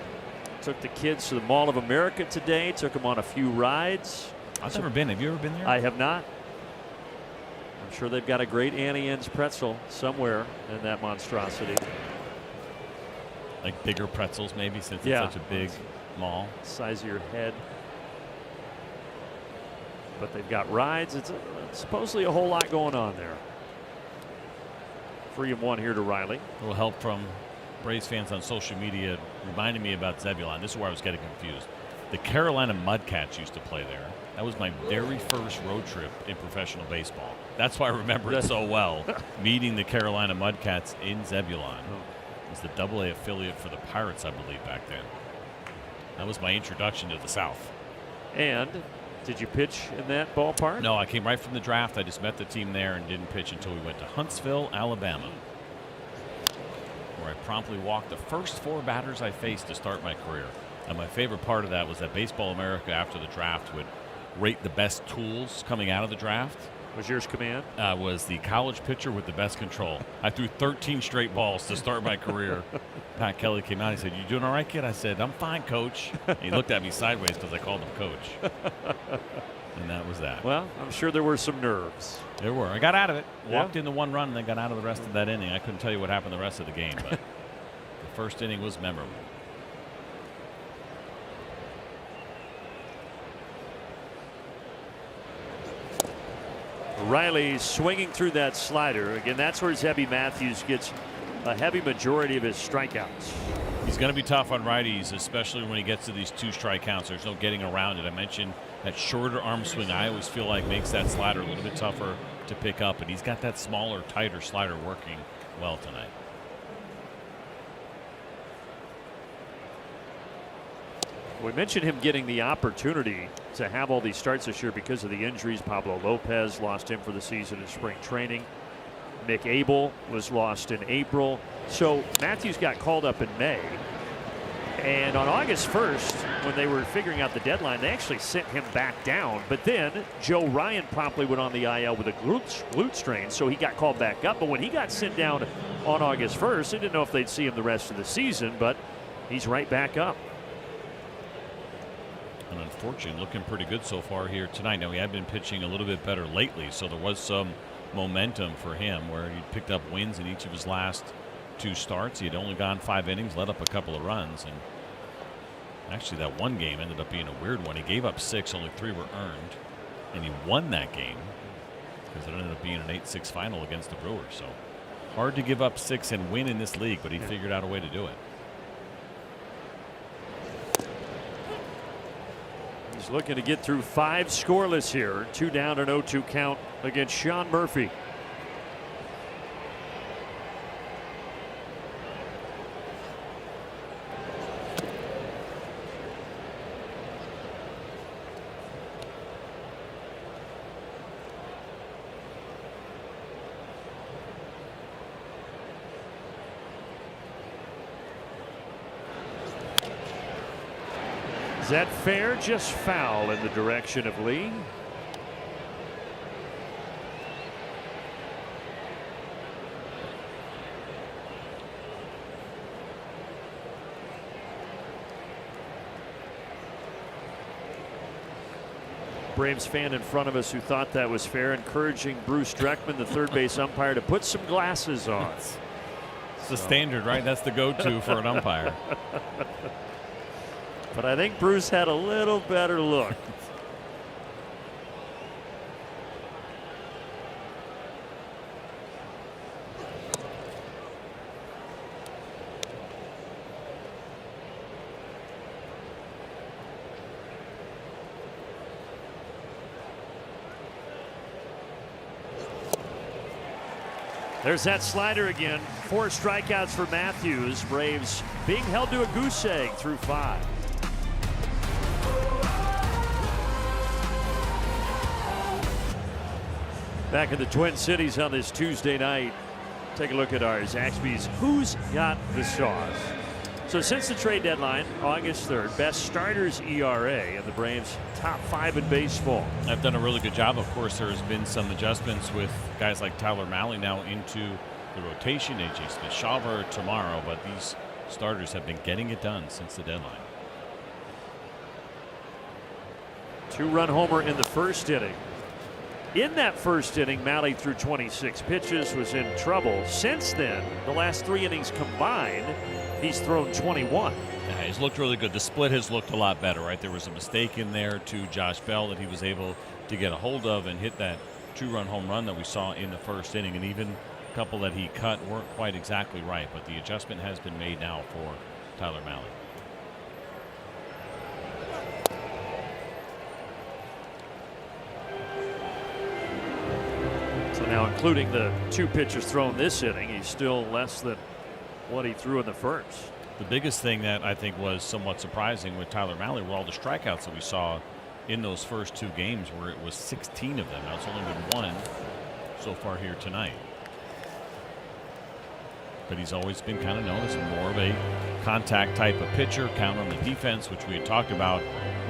Took the kids to the Mall of America today. Took them on a few rides. I've never been. Have you ever been there? I have not. I'm sure they've got a great Annie Ann's pretzel somewhere in that monstrosity. Like bigger pretzels, maybe, since it's such a big mall. Size of your head. But they've got rides. It's supposedly a whole lot going on there. 3-1 here to Riley. A little help from Braves fans on social media reminded me about Zebulon. This is where I was getting confused. The Carolina Mudcats used to play there. That was my very first road trip in professional baseball. That's why I remember it so well. Meeting the Carolina Mudcats in Zebulon. It was the AA affiliate for the Pirates, I believe, back then. That was my introduction to the South. And did you pitch in that ballpark? No, I came right from the draft. I just met the team there and didn't pitch until we went to Huntsville, Alabama, where I promptly walked the first 4 batters I faced to start my career. And my favorite part of that was that Baseball America, after the draft, would rate the best tools coming out of the draft. Was yours command? Was the college pitcher with the best control. I threw 13 straight balls to start my career. Pat Kelly came out. He said, "You doing all right, kid?" I said, "I'm fine, coach." And he looked at me sideways because I called him coach. And that was that. Well, I'm sure there were some nerves. There were. I got out of it. Walked into 1 run and then got out of the rest of that inning. I couldn't tell you what happened the rest of the game, but the first inning was memorable. Riley swinging through that slider. Again, that's where Zebby Matthews gets a heavy majority of his strikeouts. He's going to be tough on righties, especially when he gets to these 2 strike counts. There's no getting around it. I mentioned that shorter arm swing I always feel like makes that slider a little bit tougher to pick up, and he's got that smaller, tighter slider working well tonight. We mentioned him getting the opportunity to have all these starts this year because of the injuries. Pablo Lopez lost him for the season in spring training. Mick Abel was lost in April. So Matthews got called up in May. And on August 1st, when they were figuring out the deadline, they actually sent him back down. But then Joe Ryan promptly went on the IL with a glute strain, so he got called back up. But when he got sent down on August 1st, they didn't know if they'd see him the rest of the season, but he's right back up. And unfortunately, looking pretty good so far here tonight. Now, he had been pitching a little bit better lately, so there was some momentum for him where he picked up wins in each of his last 2 starts. He had only gone 5 innings, let up a couple of runs, and actually that one game ended up being a weird one. He gave up 6, only 3 were earned, and he won that game because it ended up being an 8-6 final against the Brewers. So Hard to give up 6 and win in this league, but he figured out a way to do it. He's looking to get through 5 scoreless here. 2 down, an 0-2 count against Sean Murphy. Is that fair? Just foul in the direction of Lee. Braves fan in front of us who thought that was fair, encouraging Bruce Dreckman, the third base umpire, to put some glasses on. It's the standard, right? That's the go-to for an umpire. But I think Bruce had a little better look. There's that slider again. 4 strikeouts for Matthews. Braves being held to a goose egg through 5. Back in the Twin Cities on this Tuesday night. Take a look at our Zaxby's Who's Got the Sauce. So since the trade deadline, August 3rd, best starters ERA and the Braves top 5 in baseball. I've done a really good job. Of course, there's been some adjustments with guys like Tyler Mahle now into the rotation. A.J. Smith-Shawver tomorrow, but these starters have been getting it done since the deadline. 2-run homer in the first inning. In that first inning, Mahle threw 26 pitches, was in trouble. Since then, the last 3 innings combined, he's thrown 21. Yeah, he's looked really good. The split has looked a lot better, right? There was a mistake in there to Josh Bell that he was able to get a hold of and hit that 2-run home run that we saw in the first inning. And even a couple that he cut weren't quite exactly right, but the adjustment has been made now for Tyler Mahle. So now, including the 2 pitches thrown this inning, he's still less than what he threw in the first. The biggest thing that I think was somewhat surprising with Tyler Mahle were all the strikeouts that we saw in those first 2 games, where it was 16 of them. Now it's only been 1 so far here tonight. But he's always been kind of known as more of a contact type of pitcher. Count on the defense, which we had talked about.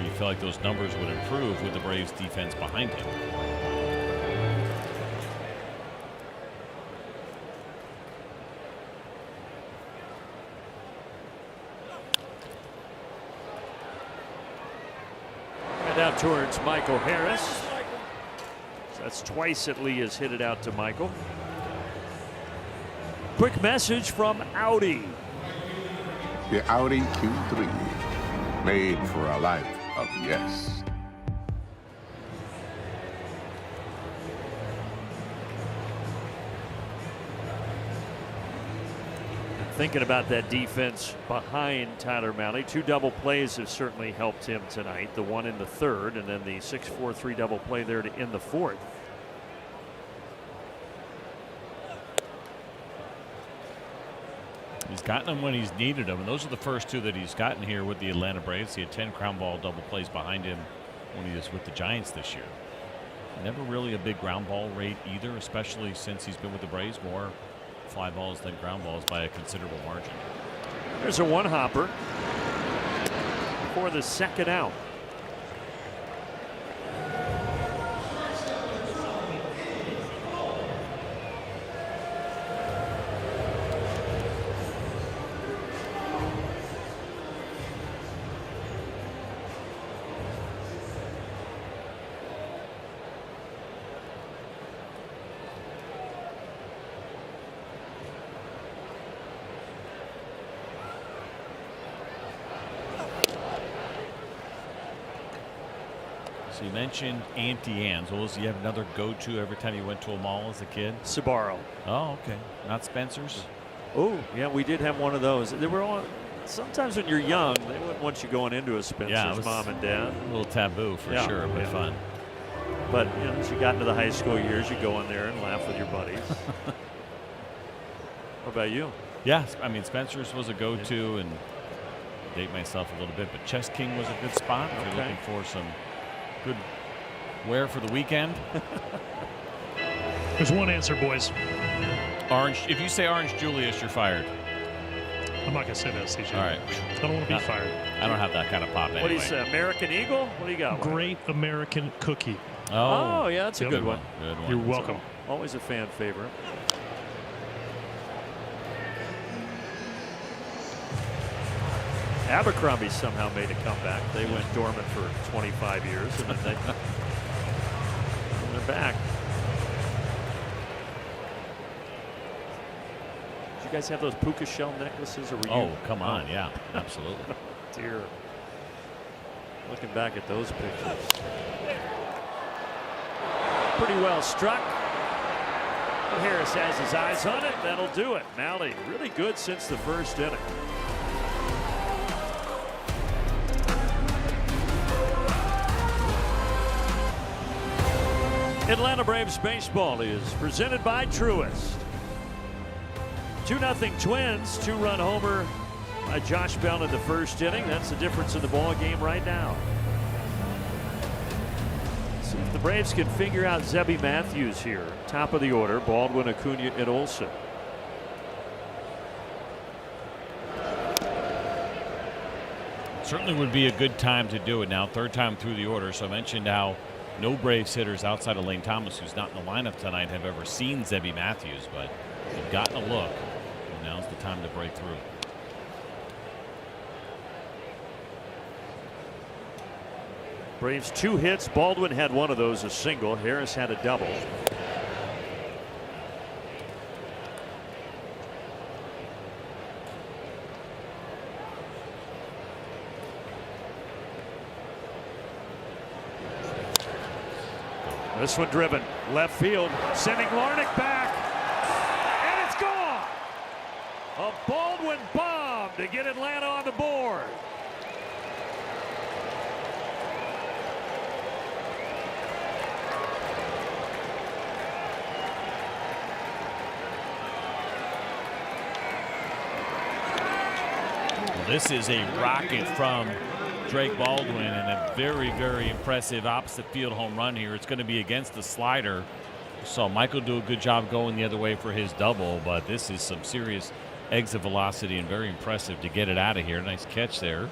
We feel like those numbers would improve with the Braves defense behind him. Out towards Michael Harris. So that's twice that Lee has hit it out to Michael. Quick message from Audi. The Audi Q3, made for a life of yes. Thinking about that defense behind Tyler Mahle, 2 double plays have certainly helped him tonight. The one in the 3rd, and then the 6-4-3 double play there to end the 4th. He's gotten them when he's needed them, and those are the first 2 that he's gotten here with the Atlanta Braves. He had 10 ground ball double plays behind him when he was with the Giants this year. Never really a big ground ball rate either, especially since he's been with the Braves. More fly balls than ground balls by a considerable margin. There's a 1-hopper for the 2nd out. So you mentioned Auntie Anne's. Well, do you have another go-to every time you went to a mall as a kid? Sbarro. Oh, okay. Not Spencer's? Oh, yeah, we did have one of those. They were all. Sometimes when you're young, they wouldn't want you going into a Spencer's, Yeah, it was mom and dad. A little taboo for sure, but fun. But as you got into the high school years, you go in there and laugh with your buddies. What about you? Yeah, I mean, Spencer's was a go-to, and date myself a little bit, but Chess King was a good spot if you're looking for some good wear for the weekend. There's one answer, boys. Orange. If you say Orange Julius, you're fired. I'm not going to say that, CJ. All right. I don't want to be fired. I don't have that kind of pop anyway. What do you say, American Eagle? What do you got? Great American Cookie. Oh, yeah, that's a good one. Good one. You're welcome. Always a fan favorite. Abercrombie somehow made a comeback. They went dormant for 25 years, and then they're back. Did you guys have those puka shell necklaces? Or were you? Come on. Yeah, absolutely. Dear. Looking back at those pictures. Pretty well struck. Harris has his eyes on it. That'll do it. Malley really good since the first inning. Atlanta Braves baseball is presented by Truist. 2-0 Twins, 2-run homer by Josh Bell in the first inning. That's the difference in the ball game right now. See if the Braves can figure out Zebby Matthews here. Top of the order, Baldwin, Acuna, and Olsen. Certainly would be a good time to do it now. Third time through the order. So I mentioned how no Braves hitters outside of Lane Thomas, who's not in the lineup tonight, have ever seen Zebby Matthews, but they've gotten a look. And now's the time to break through. Braves 2 hits. Baldwin had one of those, a single. Harris had a double. This one driven left field, sending Larnach back, and it's gone. A Baldwin bomb to get Atlanta on the board. Well, this is a rocket from Drake Baldwin, and a very, very impressive opposite field home run here. It's going to be against the slider. Saw Michael do a good job going the other way for his double, but this is some serious exit velocity and very impressive to get it out of here. Nice catch there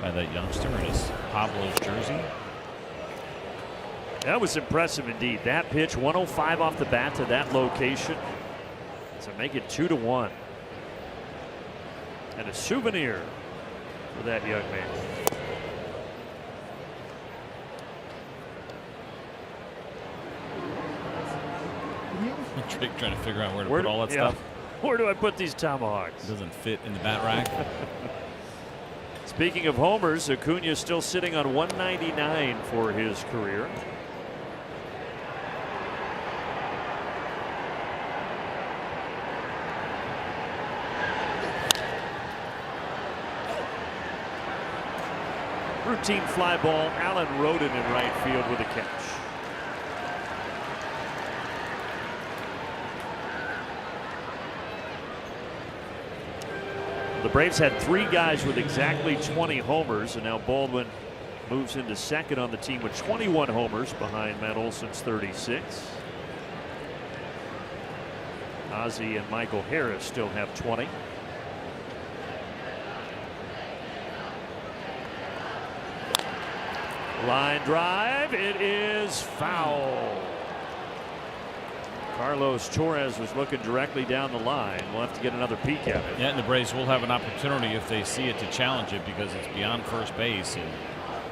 by that youngster in his Pablo's jersey. That was impressive indeed. That pitch, 105 off the bat to that location to make it 2-1. And a souvenir for that young man. Drake trying to figure out where to put all that stuff. Where do I put these tomahawks? It doesn't fit in the bat rack. Speaking of homers, Acuna still sitting on 199 for his career. Routine fly ball. Allen Roden in right field with a catch. The Braves had 3 guys with exactly 20 homers, and now Baldwin moves into second on the team with 21 homers behind Matt Olson's 36. Ozzie and Michael Harris still have 20. Line drive, it is foul. Carlos Torres was looking directly down the line. We'll have to get another peek at it. Yeah, and the Braves will have an opportunity if they see it to challenge it because it's beyond first base. And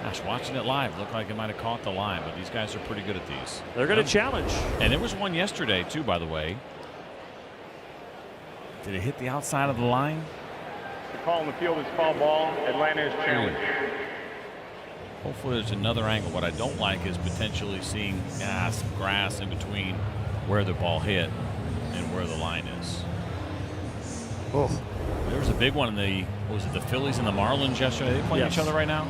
gosh, watching it live, looked like it might have caught the line, but these guys are pretty good at these. They're going to challenge. And there was one yesterday too, by the way. Did it hit the outside of the line? The call in the field is foul ball. Atlanta is challenged. Hopefully there's another angle. What I don't like is potentially seeing some grass in between where the ball hit and where the line is. Oh, there was a big one in the, what was it, the Phillies and the Marlins yesterday? Are they playing each other right now?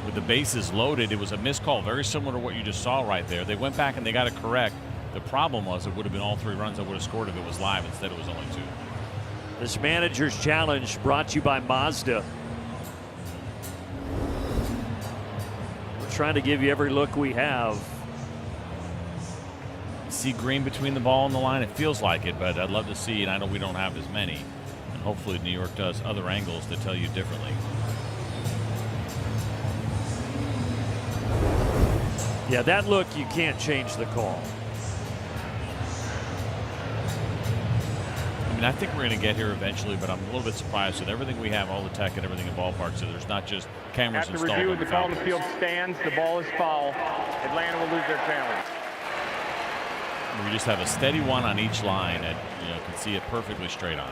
With the bases loaded, it was a missed call, very similar to what you just saw right there. They went back and they got it correct. The problem was it would have been all 3 runs that would have scored if it was live. Instead, it was only 2. This manager's challenge brought to you by Mazda. We're trying to give you every look we have. See green between the ball and the line? It feels like it, but I'd love to see, and I know we don't have as many. And hopefully New York does other angles to tell you differently. Yeah, that look, you can't change the call. I mean, I think we're going to get here eventually, but I'm a little bit surprised with everything we have, all the tech and everything in ballparks. So there's not just cameras After installed. review, the call on the field stands. The ball is foul. Atlanta will lose their challenge. We just have a steady one on each line, and you can see it perfectly straight on.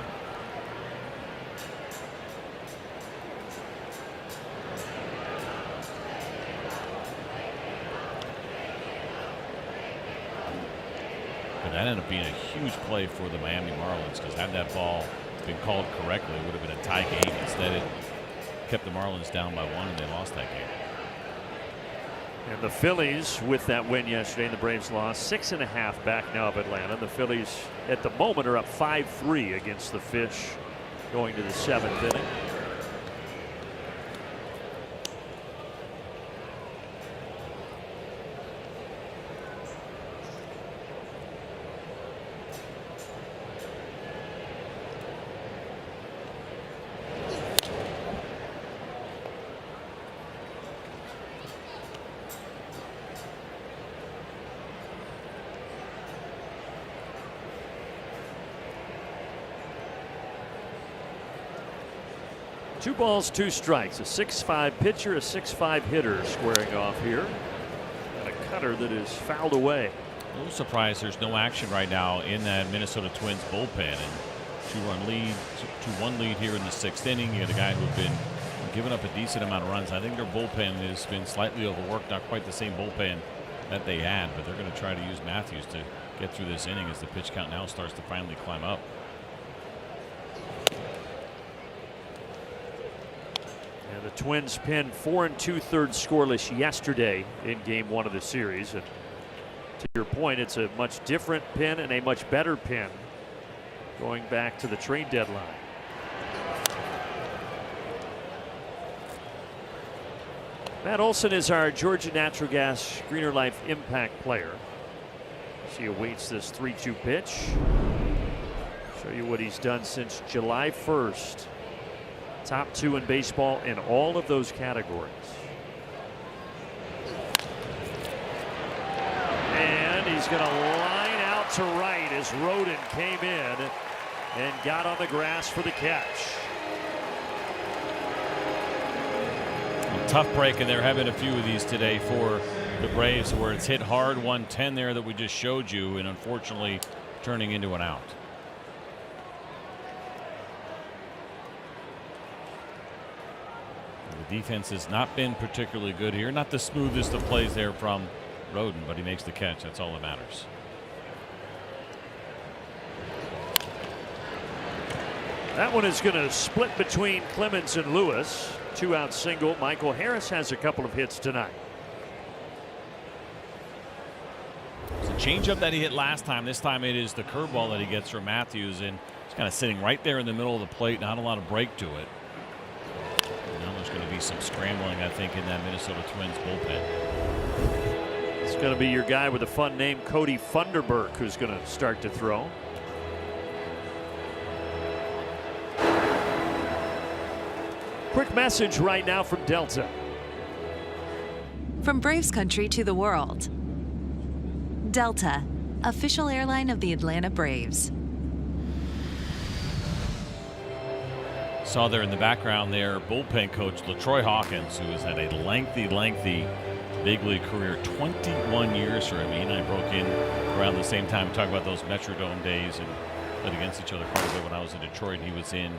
But that ended up being a huge play for the Miami Marlins, because had that ball been called correctly, it would have been a tie game. Instead, it kept the Marlins down by 1, and they lost that game. And the Phillies, with that win yesterday, and the Braves lost 6.5 back now of Atlanta. The Phillies at the moment are up 5-3 against the Fish going to the 7th inning. Two balls, 2 strikes. A 6'5" pitcher, a 6'5" hitter squaring off here. And a cutter that is fouled away. A little surprised there's no action right now in that Minnesota Twins bullpen. And 2-1 lead, 2-1 lead here in the 6th inning. You had a guy who'd been giving up a decent amount of runs. I think their bullpen has been slightly overworked. Not quite the same bullpen that they had, but they're going to try to use Matthews to get through this inning as the pitch count now starts to finally climb up. And the Twins pinned 4 2/3 scoreless yesterday in game 1 of the series. And to your point, it's a much different pin and a much better pin going back to the trade deadline. Matt Olson is our Georgia Natural Gas Greener Life Impact player. He awaits this 3-2 pitch. Show you what he's done since July 1st. Top 2 in baseball in all of those categories. And he's going to line out to right as Roden came in and got on the grass for the catch. Tough break, and they're having a few of these today for the Braves, where it's hit hard. 110 there that we just showed you, and unfortunately turning into an out. The defense has not been particularly good here. Not the smoothest of plays there from Roden, but he makes the catch. That's all that matters. That one is going to split between Clemens and Lewis. 2-out single. Michael Harris has a couple of hits tonight. It's a changeup that he hit last time. This time it is the curveball that he gets from Matthews, and it's kind of sitting right there in the middle of the plate. Not a lot of break to it. And now there's going to be some scrambling, I think, in that Minnesota Twins bullpen. It's going to be your guy with a fun name, Cody Funderburk, who's going to start to throw. Quick message right now from Delta. From Braves country to the world. Delta, official airline of the Atlanta Braves. Saw there in the background their bullpen coach, LaTroy Hawkins, who has had a lengthy big league career. 21 years for him. He and I broke in around the same time. We talked about those Metrodome days and played against each other quite a bit when I was in Detroit. He was in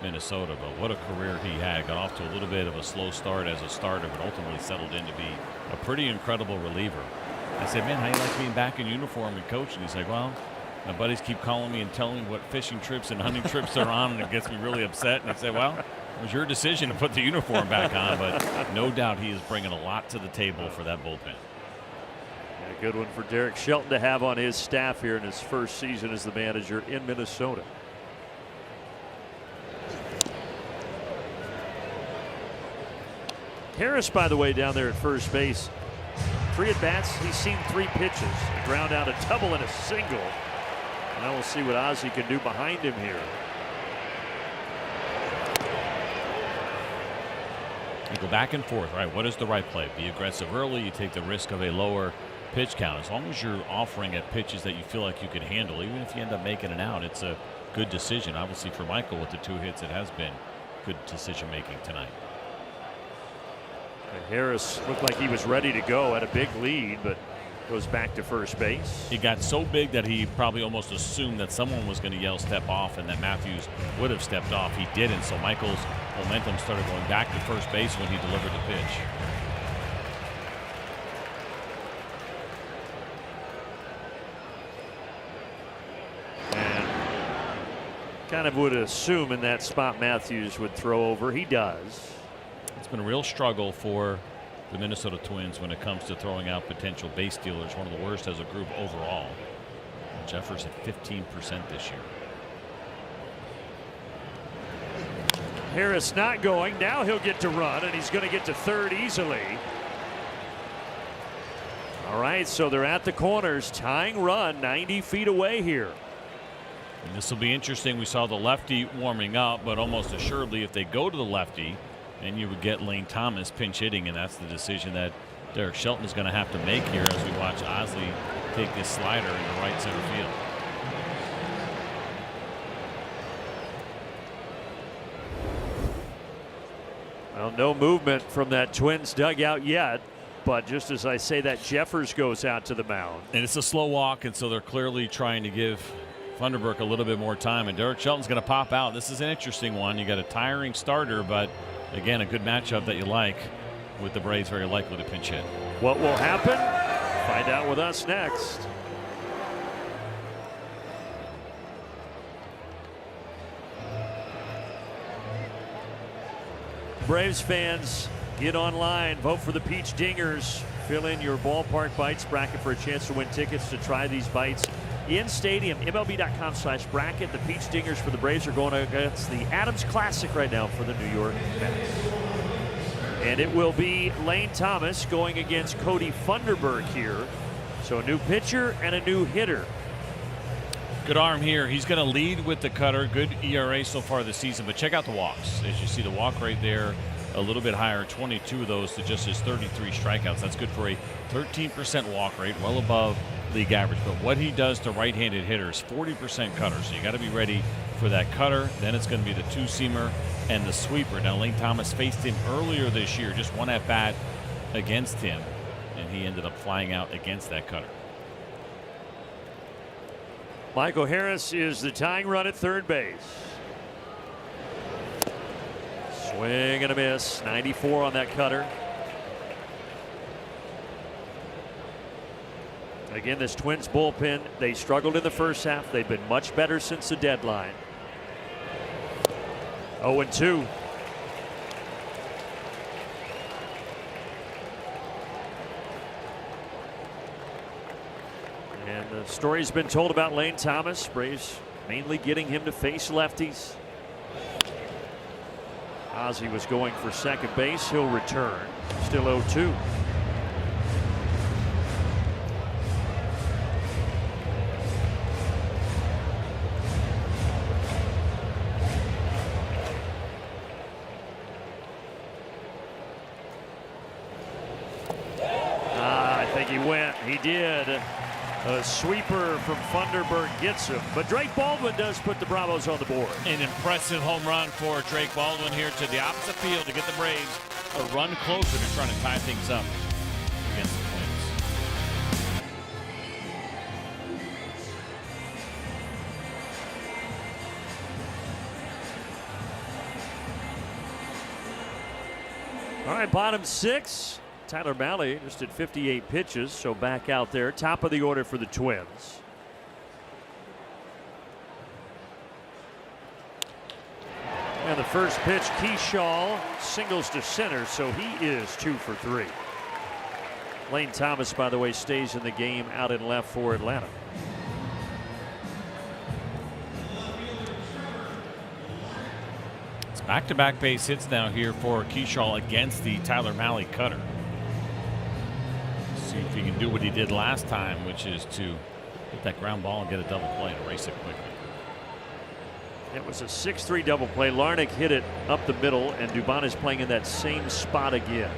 Minnesota. But what a career he had. Got off to a little bit of a slow start as a starter, but ultimately settled in to be a pretty incredible reliever. I said, man, how you like being back in uniform and coaching? He's like, well, my buddies keep calling me and telling me what fishing trips and hunting trips they're on, and it gets me really upset. And I said, well, it was your decision to put the uniform back on, but no doubt he is bringing a lot to the table for that bullpen. A good one for Derek Shelton to have on his staff here in his first season as the manager in Minnesota. Harris, by the way, down there at first base. 3 at-bats. He's seen 3 pitches. A ground out, a double, and a single. Now we'll see what Ozzie can do behind him here. You go back and forth, right? What is the right play? Be aggressive early. You take the risk of a lower pitch count. As long as you're offering at pitches that you feel like you can handle, even if you end up making an out, it's a good decision. Obviously for Michael with the 2 hits, it has been good decision making tonight. And Harris looked like he was ready to go, had a big lead, but goes back to first base. He got so big that he probably almost assumed that someone was going to yell step off and that Matthews would have stepped off. He didn't, so Michael's momentum started going back to first base when he delivered the pitch. And kind of would assume in that spot Matthews would throw over. He does. It's been a real struggle for the Minnesota Twins when it comes to throwing out potential base stealers. One of the worst as a group overall. Jeffers at 15% this year. Harris not going. Now he'll get to run, and he's going to get to third easily. All right, so they're at the corners. Tying run 90 feet away here. And this will be interesting. We saw the lefty warming up, but almost assuredly if they go to the lefty, then you would get Lane Thomas pinch hitting, and that's the decision that Derek Shelton is going to have to make here as we watch Ozzie take this slider into right center field. Well, no movement from that Twins dugout yet, but just as I say that, Jeffers goes out to the mound. And it's a slow walk, and so they're clearly trying to give Funderburk a little bit more time, and Derek Shelton's going to pop out. This is an interesting one. You got a tiring starter, but again, a good matchup that you like with the Braves very likely to pinch hit. What will happen? Find out with us next. Braves fans, get online, vote for the Peach Dingers. Fill in your ballpark bites bracket for a chance to win tickets to try these bites in stadium. MLB.com/bracket. The Peach Dingers for the Braves are going against the Adams Classic right now for the New York Mets. And it will be Lane Thomas going against Cody Funderburk here. So a new pitcher and a new hitter. Good arm here. He's going to lead with the cutter. Good ERA so far this season, but check out the walks. As you see the walk rate there, a little bit higher, 22 of those to just his 33 strikeouts. That's good for a 13% walk rate, well above league average. But what he does to right-handed hitters, 40% cutter. So you got to be ready for that cutter. Then it's going to be the two-seamer and the sweeper. Now Lane Thomas faced him earlier this year, just one at bat against him, and he ended up flying out against that cutter. Michael Harris is the tying run at third base. Swing and a miss. 94 on that cutter. Again, this Twins bullpen, they struggled in the first half. They've been much better since the deadline. 0-2. And the story's been told about Lane Thomas. Braves mainly getting him to face lefties. Ozzie was going for second base. He'll return. Still 0-2. I think he went. He did. A sweeper from Funderburk gets him, but Drake Baldwin does put the Bravos on the board. An impressive home run for Drake Baldwin here to the opposite field to get the Braves a run closer to trying to tie things up against the Twins. All right, bottom 6. Tyler Mahle just did 58 pitches, so back out there. Top of the order for the Twins. And the first pitch, Keyshaw singles to center, so he is 2 for 3. Lane Thomas, by the way, stays in the game out in left for Atlanta. It's back-to-back base hits now here for Keyshaw against the Tyler Mahle cutter. See if he can do what he did last time, which is to hit that ground ball and get a double play and erase it quickly. It was a 6-3 double play. Larnach hit it up the middle, and Dubon is playing in that same spot again.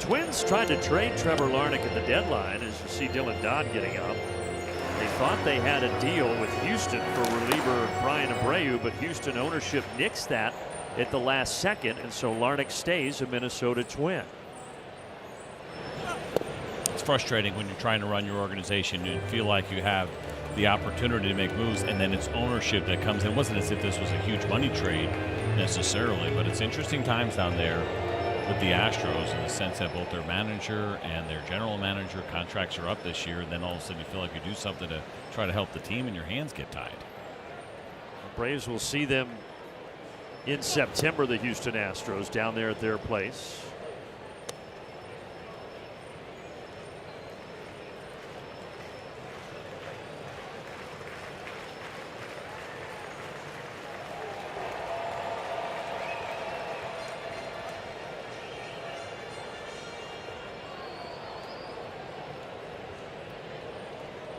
Twins tried to trade Trevor Larnach at the deadline, as you see Dylan Dodd getting up. They thought they had a deal with Houston for reliever Brian Abreu, but Houston ownership nixed that at the last second, and so Larnach stays a Minnesota Twin. It's frustrating when you're trying to run your organization. You feel like you have the opportunity to make moves, and then it's ownership that comes in. It wasn't as if this was a huge money trade necessarily, but it's interesting times down there with the Astros in the sense that both their manager and their general manager contracts are up this year, and then all of a sudden you feel like you do something to try to help the team and your hands get tied. The Braves will see them in September, the Houston Astros, down there at their place.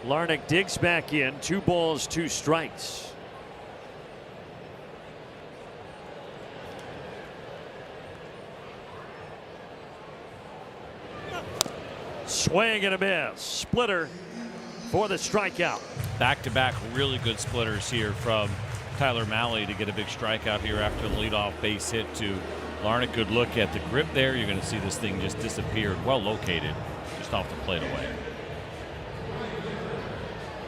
Larnach digs back in, 2 balls, 2 strikes. Swing and a miss. Splitter for the strikeout. Back-to-back really good splitters here from Tyler Mahle to get a big strikeout here after the leadoff base hit to Larnach. Good look at the grip there. You're going to see this thing just disappeared. Well located, just off the plate away.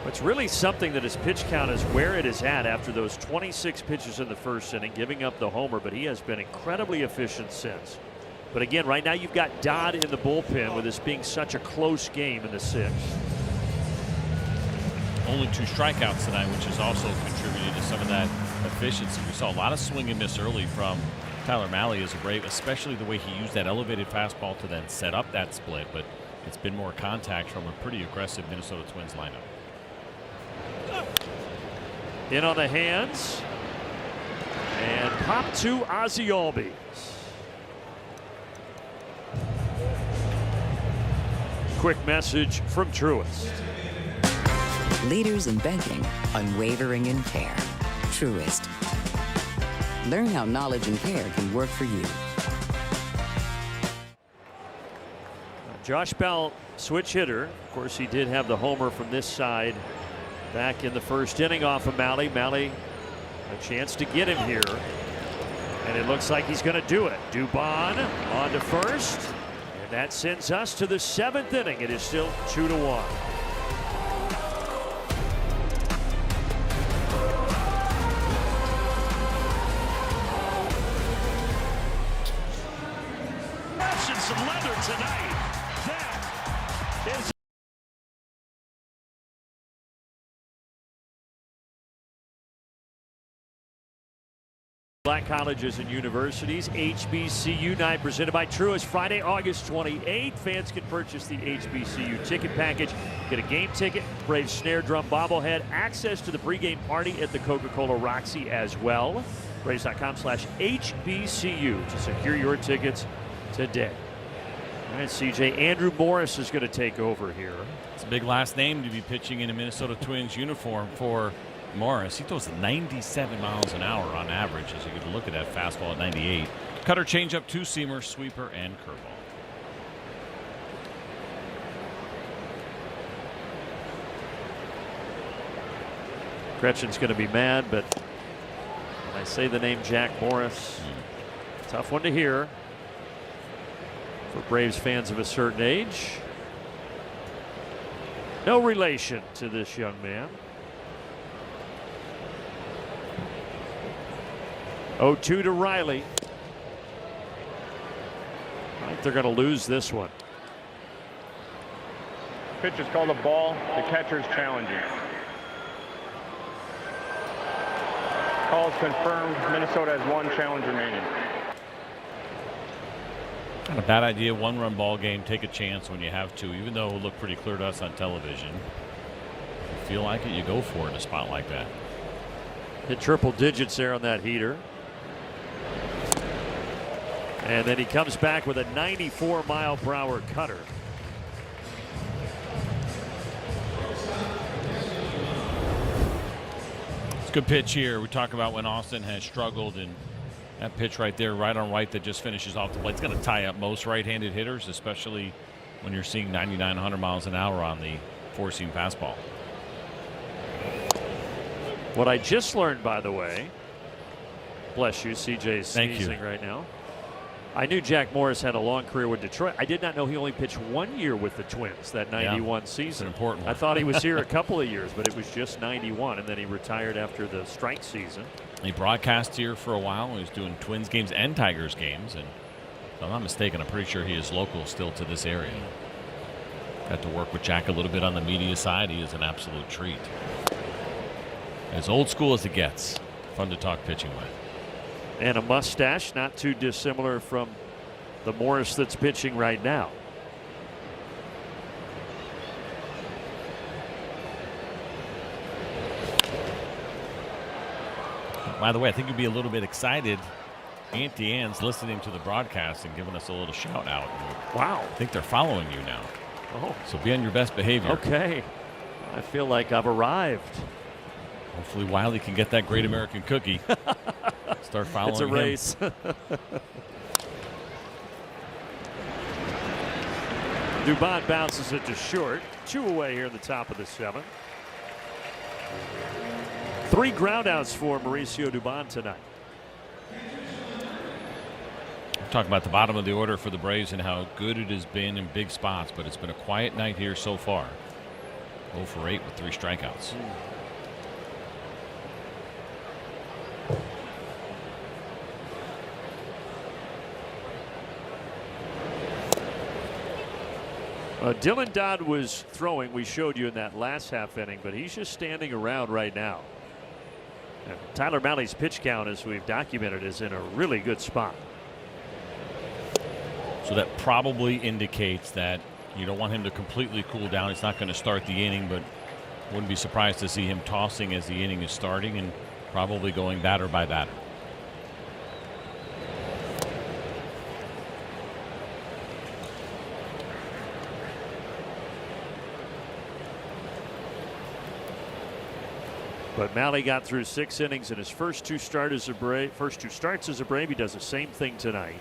It's really something that his pitch count is where it is at after those 26 pitches in the first inning, giving up the homer, but he has been incredibly efficient since. But again, right now you've got Dodd in the bullpen with this being such a close game in the 6th. Only 2 strikeouts tonight, which has also contributed to some of that efficiency. We saw a lot of swing and miss early from Tyler Mahle as a Brave, especially the way he used that elevated fastball to then set up that split, but it's been more contact from a pretty aggressive Minnesota Twins lineup. In on the hands and pop to Ozzie Albies. Quick message from Truist. Leaders in banking, unwavering in care. Truist. Learn how knowledge and care can work for you. Josh Bell, switch hitter. Of course, he did have the homer from this side back in the first inning off of Mahle. Mahle, a chance to get him here. And it looks like he's going to do it. Dubon on to first. And that sends us to the 7th inning. It is still 2-1. Some leather tonight. That is Black colleges and universities. HBCU night presented by Truist. Friday, August 28th. Fans can purchase the HBCU ticket package. Get a game ticket, Braves snare drum bobblehead, access to the pregame party at the Coca-Cola Roxy as well. Braves.com/HBCU to secure your tickets today. All right, CJ, Andrew Morris is going to take over here. It's a big last name to be pitching in a Minnesota Twins uniform for Morris. He throws 97 miles an hour on average as you get a look at that fastball at 98. Cutter, changeup, 2-seamer, sweeper, and curveball. Gretchen's going to be mad, but when I say the name Jack Morris, tough one to hear for Braves fans of a certain age. No relation to this young man. 0-2 to Riley. I think they're going to lose this one. Pitch is called a ball. The catcher's challenging. Call's confirmed. Minnesota has 1 challenge remaining. Not a bad idea. 1-run ball game. Take a chance when you have to, even though it will look pretty clear to us on television. If you feel like it, you go for it in a spot like that. Hit triple digits there on that heater. And then he comes back with a 94-mile-per-hour cutter. It's a good pitch here. We talk about when Austin has struggled, and that pitch right there, right on right, that just finishes off the plate. It's going to tie up most right-handed hitters, especially when you're seeing 99, 100 miles an hour on the four-seam fastball. What I just learned, by the way, bless you, CJ's sneezing right now. I knew Jack Morris had a long career with Detroit. I did not know he only pitched 1 year with the Twins, that 91 season. It's an important one. I thought he was here a couple of years, but it was just 91, and then he retired after the strike season. He broadcast here for a while. He was doing Twins games and Tigers games, and if I'm not mistaken, I'm pretty sure he is local still to this area. Got to work with Jack a little bit on the media side. He is an absolute treat. As old school as it gets. Fun to talk pitching with. And a mustache, not too dissimilar from the Morris that's pitching right now. By the way, I think you'd be a little bit excited. Auntie Anne's listening to the broadcast and giving us a little shout out. Wow. I think they're following you now. Oh. So be on your best behavior. Okay. I feel like I've arrived. Hopefully Wiley can get that great American cookie. Start following It's a race. Dubon bounces it to short. 2 away here in the top of the 7th. 3 groundouts for Mauricio Dubon tonight. Talking about the bottom of the order for the Braves and how good it has been in big spots, but it's been a quiet night here so far. 0 for 8 with 3 strikeouts. Dylan Dodd was throwing. We showed you in that last half inning, but he's just standing around right now. And Tyler Mahle's pitch count, as we've documented, is in a really good spot. So that probably indicates that you don't want him to completely cool down. He's not going to start the inning, but wouldn't be surprised to see him tossing as the inning is starting and probably going batter by batter. But Mahle got through 6 innings in his first 2 starts as a Brave. He does the same thing tonight.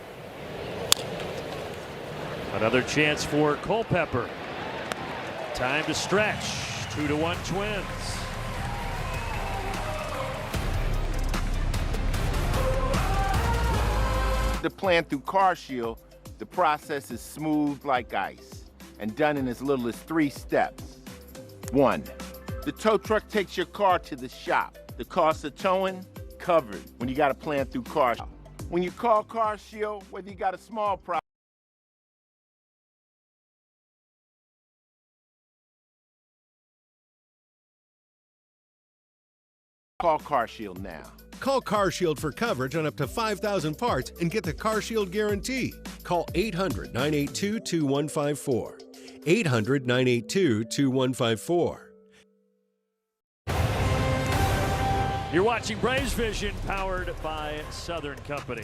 Another chance for Culpepper. Time to stretch. 2-1 Twins. The plan through CarShield, the process is smooth like ice and done in as little as 3 steps. 1. The tow truck takes your car to the shop. The cost of towing, covered when you got a plan through CarShield. When you call CarShield, whether you got a small problem, call CarShield now. Call CarShield for coverage on up to 5,000 parts and get the CarShield guarantee. Call 800-982-2154. 800-982-2154. You're watching Braves Vision, powered by Southern Company.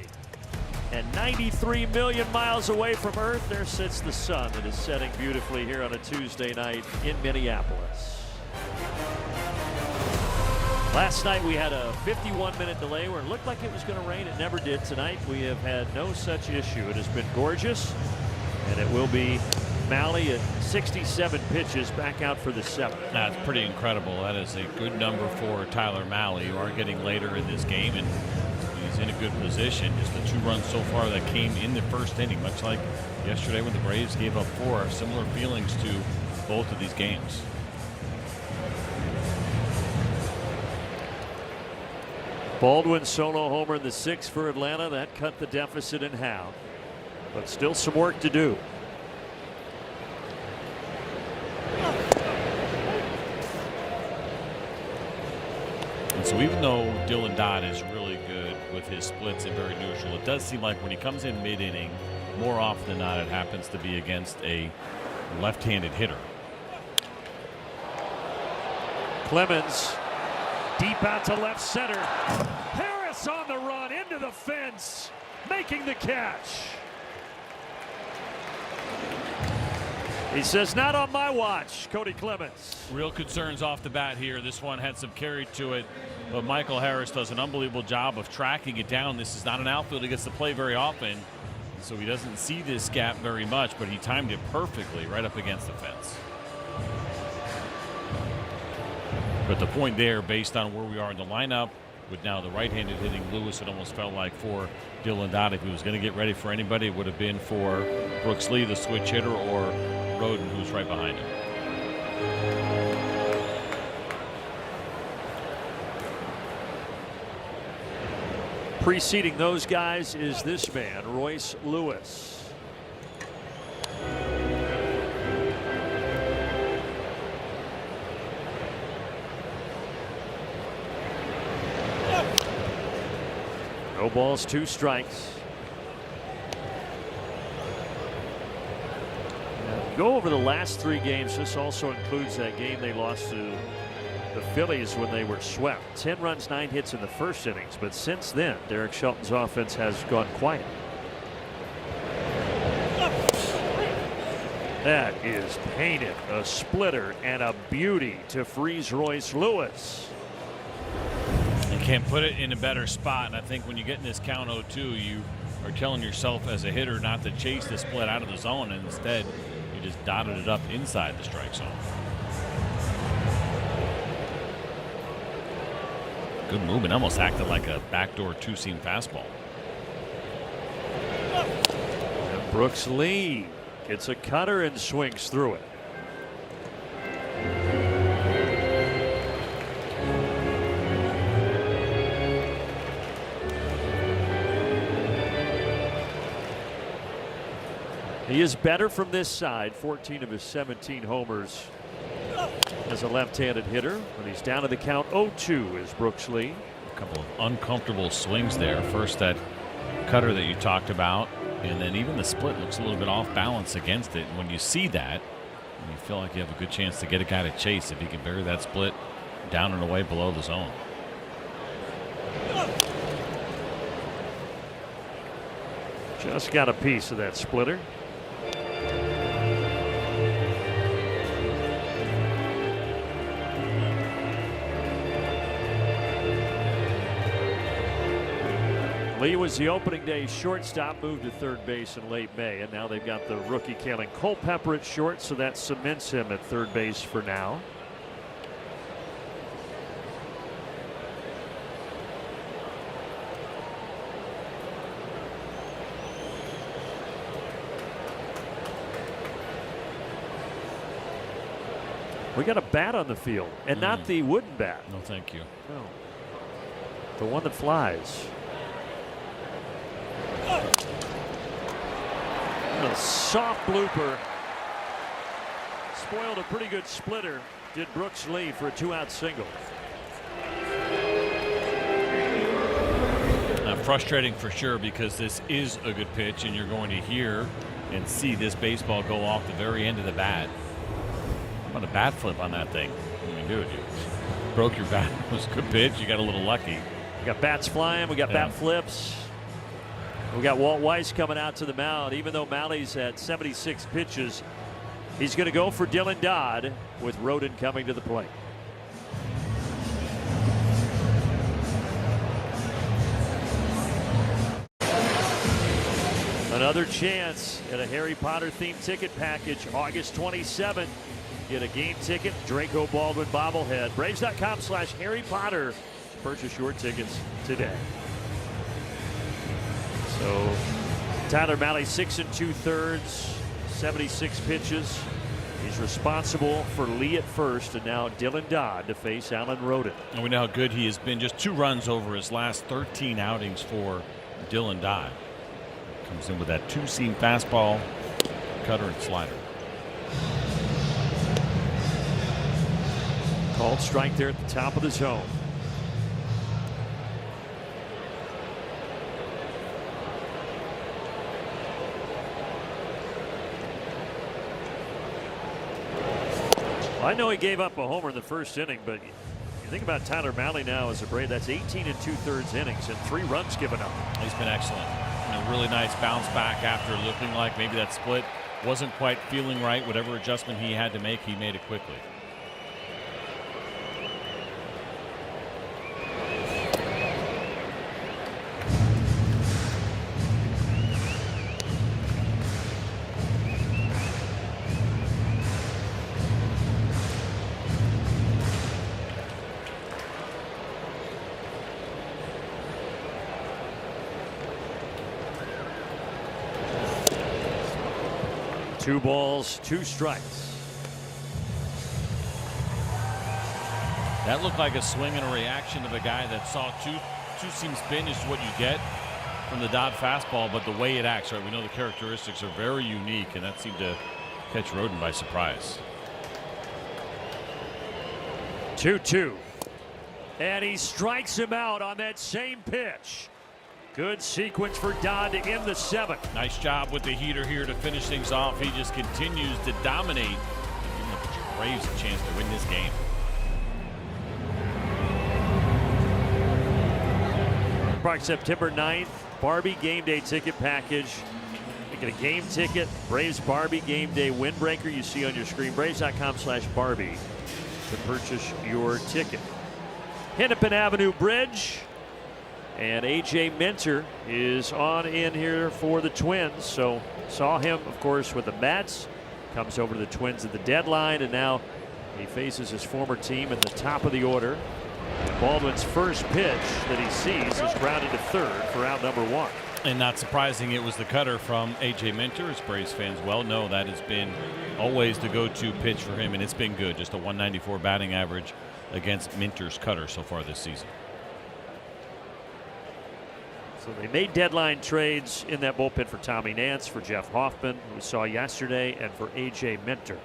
And 93 million miles away from Earth, there sits the sun that is setting beautifully here on a Tuesday night in Minneapolis. Last night we had a 51-minute delay where it looked like it was going to rain. It never did. Tonight we have had no such issue. It has been gorgeous, and it will be Malley at 67 pitches, back out for the 7th. That's pretty incredible. That is a good number for Tyler Malley. You are getting later in this game, and he's in a good position. Just the 2 runs so far that came in the first inning, much like yesterday when the Braves gave up 4. Similar feelings to both of these games. Baldwin solo homer in the 6th for Atlanta. That cut the deficit in half, but still some work to do. And so even though Dylan Dodd is really good with his splits and very neutral, it does seem like when he comes in mid-inning, more often than not, it happens to be against a left-handed hitter. Clemens deep out to left center. Harris on the run into the fence, making the catch. He says, not on my watch, Cody Clemens. Real concerns off the bat here. This one had some carry to it, but Michael Harris does an unbelievable job of tracking it down. This is not an outfield he gets to play very often, so he doesn't see this gap very much, but he timed it perfectly right up against the fence. But the point there, based on where we are in the lineup, with now the right-handed hitting Lewis, it almost felt like for Dylan Dodd, if he was going to get ready for anybody, it would have been for Brooks Lee, the switch hitter, or Roden, who's right behind him. Preceding those guys is this man, Royce Lewis. No balls, 2 strikes. Go over the last 3 games. This also includes that game they lost to the Phillies when they were swept. 10 runs, 9 hits in the first innings, but since then Derek Shelton's offense has gone quiet. That is painted, a splitter and a beauty to freeze Royce Lewis. You can't put it in a better spot, and I think when you get in this count 0-2, you are telling yourself as a hitter not to chase the split out of the zone, and instead you just dotted it up inside the strike zone. Good movement, almost acted like a backdoor 2-seam fastball. And Brooks Lee gets a cutter and swings through it. He is better from this side. 14 of his 17 homers as a left-handed hitter. When he's down to the count 0-2 is Brooks Lee. A couple of uncomfortable swings there. First that cutter that you talked about, and then even the split looks a little bit off balance against it. And when you see that, you feel like you have a good chance to get a guy to chase if he can bury that split down and away below the zone. Just got a piece of that splitter. Lee was the opening day shortstop, moved to third base in late May, and now they've got the rookie Kalen Culpepper at short, so that cements him at third base for now. We got a bat on the field, and not the wooden bat. No, thank you. No. The one that flies. A soft blooper. Spoiled a pretty good splitter, did Brooks Lee, for a 2-out single. Frustrating for sure, because this is a good pitch and you're going to hear and see this baseball go off the very end of the bat. How about a bat flip on that thing? You can do it. You broke your bat. It was a good pitch. You got a little lucky. We got bats flying. We got bat flips. We got Walt Weiss coming out to the mound. Even though Malley's at 76 pitches, he's going to go for Dylan Dodd with Roden coming to the plate. Another chance at a Harry Potter themed ticket package August 27th. Get a game ticket, Draco Baldwin bobblehead. Braves.com/Harry Potter. Purchase your tickets today. So Tyler Mahle 6 2/3, 76 pitches. He's responsible for Lee at first, and now Dylan Dodd to face Alan Roden. And we know how good he has been. Just 2 runs over his last 13 outings for Dylan Dodd. Comes in with that 2-seam fastball, cutter, and slider. Called strike there at the top of the zone. I know he gave up a homer in the first inning, but you think about Tyler Mahle now as a Brave. That's 18 2/3 innings and 3 runs given up. He's been excellent. A really nice bounce back after looking like maybe that split wasn't quite feeling right. Whatever adjustment he had to make, he made it quickly. Two balls, 2 strikes. That looked like a swing and a reaction of a guy that saw two-seam spin is what you get from the Dodd fastball, but the way it acts, right? We know the characteristics are very unique, and that seemed to catch Roden by surprise. 2-2. And he strikes him out on that same pitch. Good sequence for Dodd to end the 7th. Nice job with the heater here to finish things off. He just continues to dominate, giving the Braves a chance to win this game. Park, September 9th, Barbie Game Day ticket package. You get a game ticket, Braves Barbie Game Day windbreaker you see on your screen. Braves.com/Barbie to purchase your ticket. Hennepin Avenue Bridge. And A.J. Minter is on in here for the Twins. So saw him, of course, with the Mets. Comes over to the Twins at the deadline, and now he faces his former team in the top of the order. Baldwin's first pitch that he sees is grounded to third for out number 1. And not surprising, it was the cutter from A.J. Minter. As Braves fans well know, that has been always the go-to pitch for him, and it's been good. Just a 194 batting average against Minter's cutter so far this season. So they made deadline trades in that bullpen for Tommy Nance, for Jeff Hoffman, who we saw yesterday, and for A.J. Minter.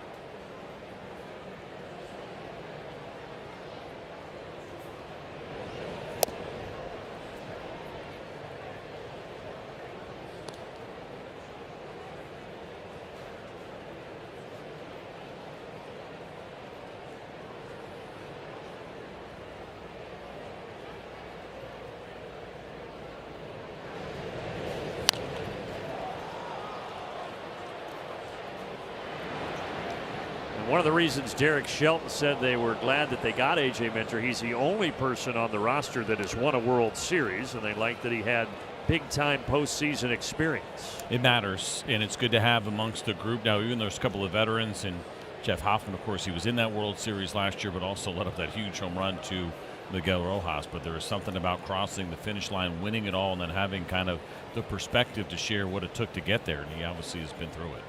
One of the reasons Derek Shelton said they were glad that they got A.J. Minter, he's the only person on the roster that has won a World Series, and they liked that he had big-time postseason experience. It matters, and it's good to have amongst the group. Now, even there's a couple of veterans, and Jeff Hoffman, of course, he was in that World Series last year, but also led up that huge home run to Miguel Rojas. But there is something about crossing the finish line, winning it all, and then having kind of the perspective to share what it took to get there, and he obviously has been through it.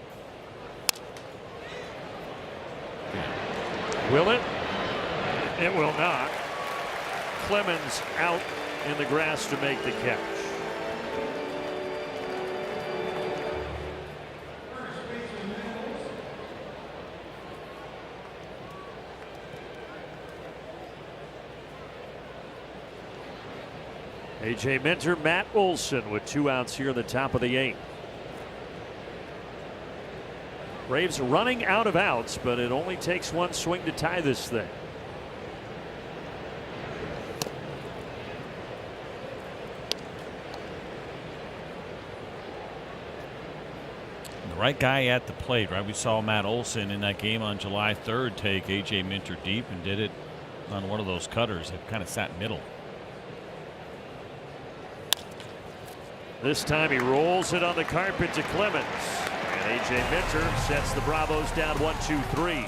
Will it? It will not. Clemens out in the grass to make the catch. A.J. Minter, Matt Olson with 2 outs here in the top of the 8th. Braves running out of outs, but it only takes 1 swing to tie this thing. The right guy at the plate, right? We saw Matt Olson in that game on July 3rd take A.J. Minter deep and did it on one of those cutters that kind of sat middle. This time he rolls it on the carpet to Clemens. And A.J. Minter sets the Bravos down 1-2-3.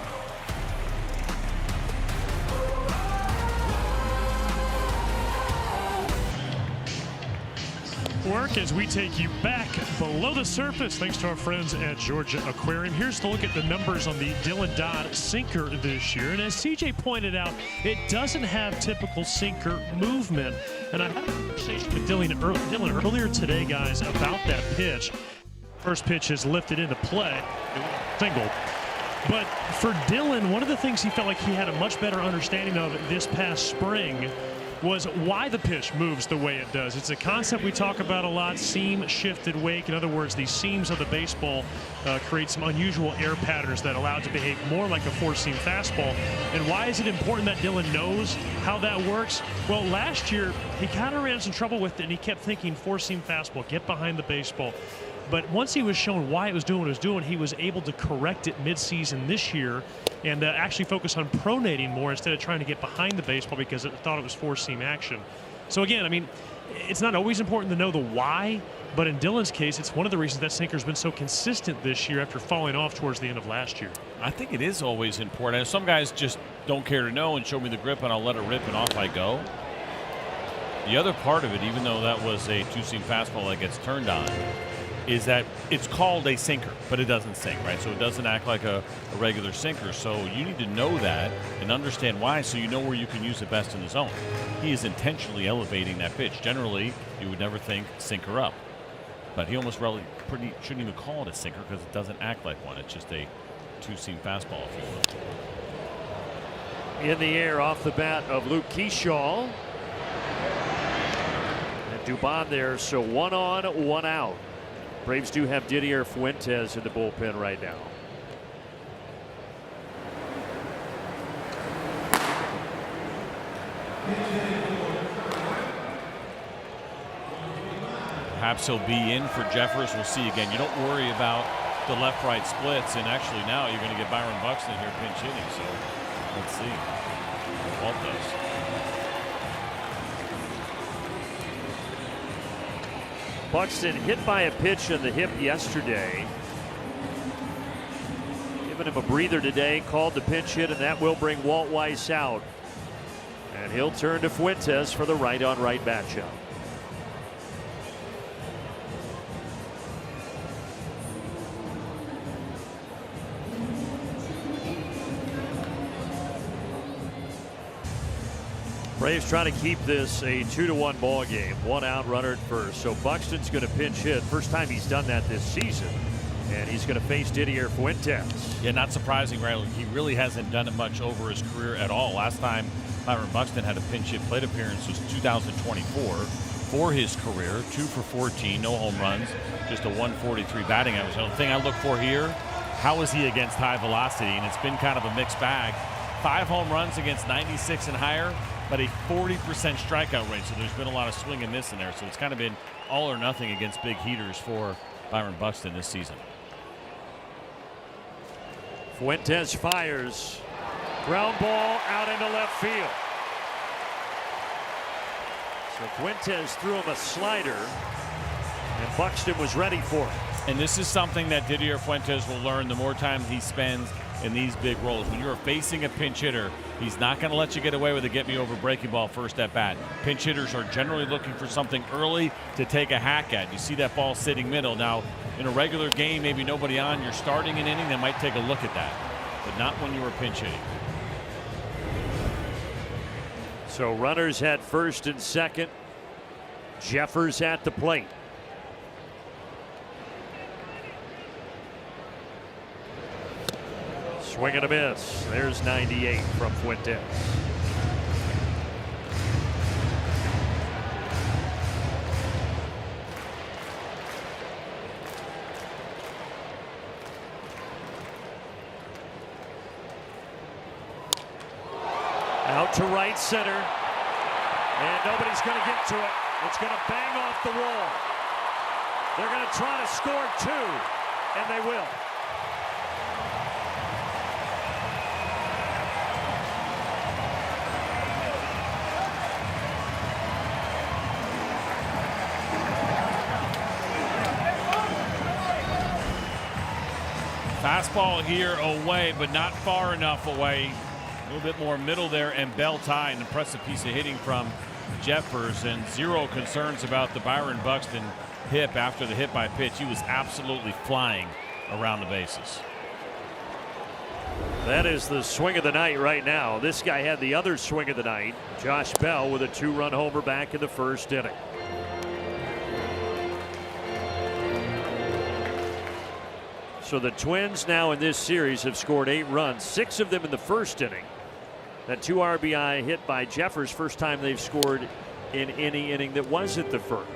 Work as we take you back below the surface thanks to our friends at Georgia Aquarium. Here's to look at the numbers on the Dylan Dodd sinker this year. And as CJ pointed out, it doesn't have typical sinker movement. And I had a conversation with Dylan earlier today, guys, about that pitch. First pitch is lifted into play, single. But for Dylan, one of the things he felt like he had a much better understanding of this past spring was why the pitch moves the way it does. It's a concept we talk about a lot, seam shifted wake. In other words, the seams of the baseball create some unusual air patterns that allow it to behave more like a four-seam fastball. And why is it important that Dylan knows how that works? Well, last year, he kind of ran into some trouble with it, and he kept thinking four-seam fastball, get behind the baseball. But once he was shown why it was doing what it was doing, he was able to correct it midseason this year and actually focus on pronating more instead of trying to get behind the baseball because it thought it was four-seam action. So again, I mean, it's not always important to know the why, but in Dylan's case, it's one of the reasons that sinker's been so consistent this year after falling off towards the end of last year. I think it is always important. Some guys just don't care to know and show me the grip and I'll let it rip and off I go. The other part of it, even though that was a two-seam fastball that gets turned on, is that it's called a sinker, but it doesn't sink, right? So it doesn't act like a regular sinker. So you need to know that and understand why so you know where you can use it best in the zone. He is intentionally elevating that pitch. Generally, you would never think sinker up. But he almost really shouldn't even call it a sinker because it doesn't act like one. It's just a two-seam fastball, if you will. In the air off the bat of Luke Keyshaw. And Dubon there, so 1 on, 1 out. Braves do have Didier Fuentes in the bullpen right now. Perhaps he'll be in for Jeffers. We'll see again. You don't worry about the left-right splits, and actually now you're going to get Byron Buxton here pinch hitting. So let's see what Walt does. Buxton hit by a pitch in the hip yesterday. Giving him a breather today, called the pinch hit, and that will bring Walt Weiss out. And he'll turn to Fuentes for the right-on-right matchup. Braves trying to keep this a 2-1 ball game. 1 out, runner at first. So Buxton's going to pinch hit. First time he's done that this season. And he's going to face Didier Fuentes. Yeah, not surprising, right? He really hasn't done it much over his career at all. Last time Byron Buxton had a pinch hit plate appearance was 2024 for his career. 2 for 14, no home runs, just a 143 batting average. The thing I look for here, how is he against high velocity? And it's been kind of a mixed bag. 5 home runs against 96 and higher, but a 40% strikeout rate. So there's been a lot of swing and miss in there. So it's kind of been all or nothing against big heaters for Byron Buxton this season. Fuentes fires. Ground ball out into left field. So Fuentes threw him a slider, and Buxton was ready for it. And this is something that Didier Fuentes will learn the more time he spends in these big roles. When you're facing a pinch hitter, he's not going to let you get away with a get-me-over breaking ball first at bat. Pinch hitters are generally looking for something early to take a hack at. You see that ball sitting middle. Now, in a regular game, maybe nobody on, you're starting an inning, they might take a look at that, but not when you were pinch hitting. So runners at first and second. Jeffers at the plate. Swing and a miss. There's 98 from Fuentes. Out to right center. And nobody's going to get to it. It's going to bang off the wall. They're going to try to score 2, and they will. Fastball here away, but not far enough away. A little bit more middle there, and Bell tied. An impressive piece of hitting from Jeffers, and zero concerns about the Byron Buxton hip after the hit by pitch. He was absolutely flying around the bases. That is the swing of the night right now. This guy had the other swing of the night. Josh Bell with a 2-run homer back in the first inning. So the Twins now in this series have scored 8 runs, 6 of them in the first inning. That 2 RBI hit by Jeffers, first time they've scored in any inning that wasn't the first.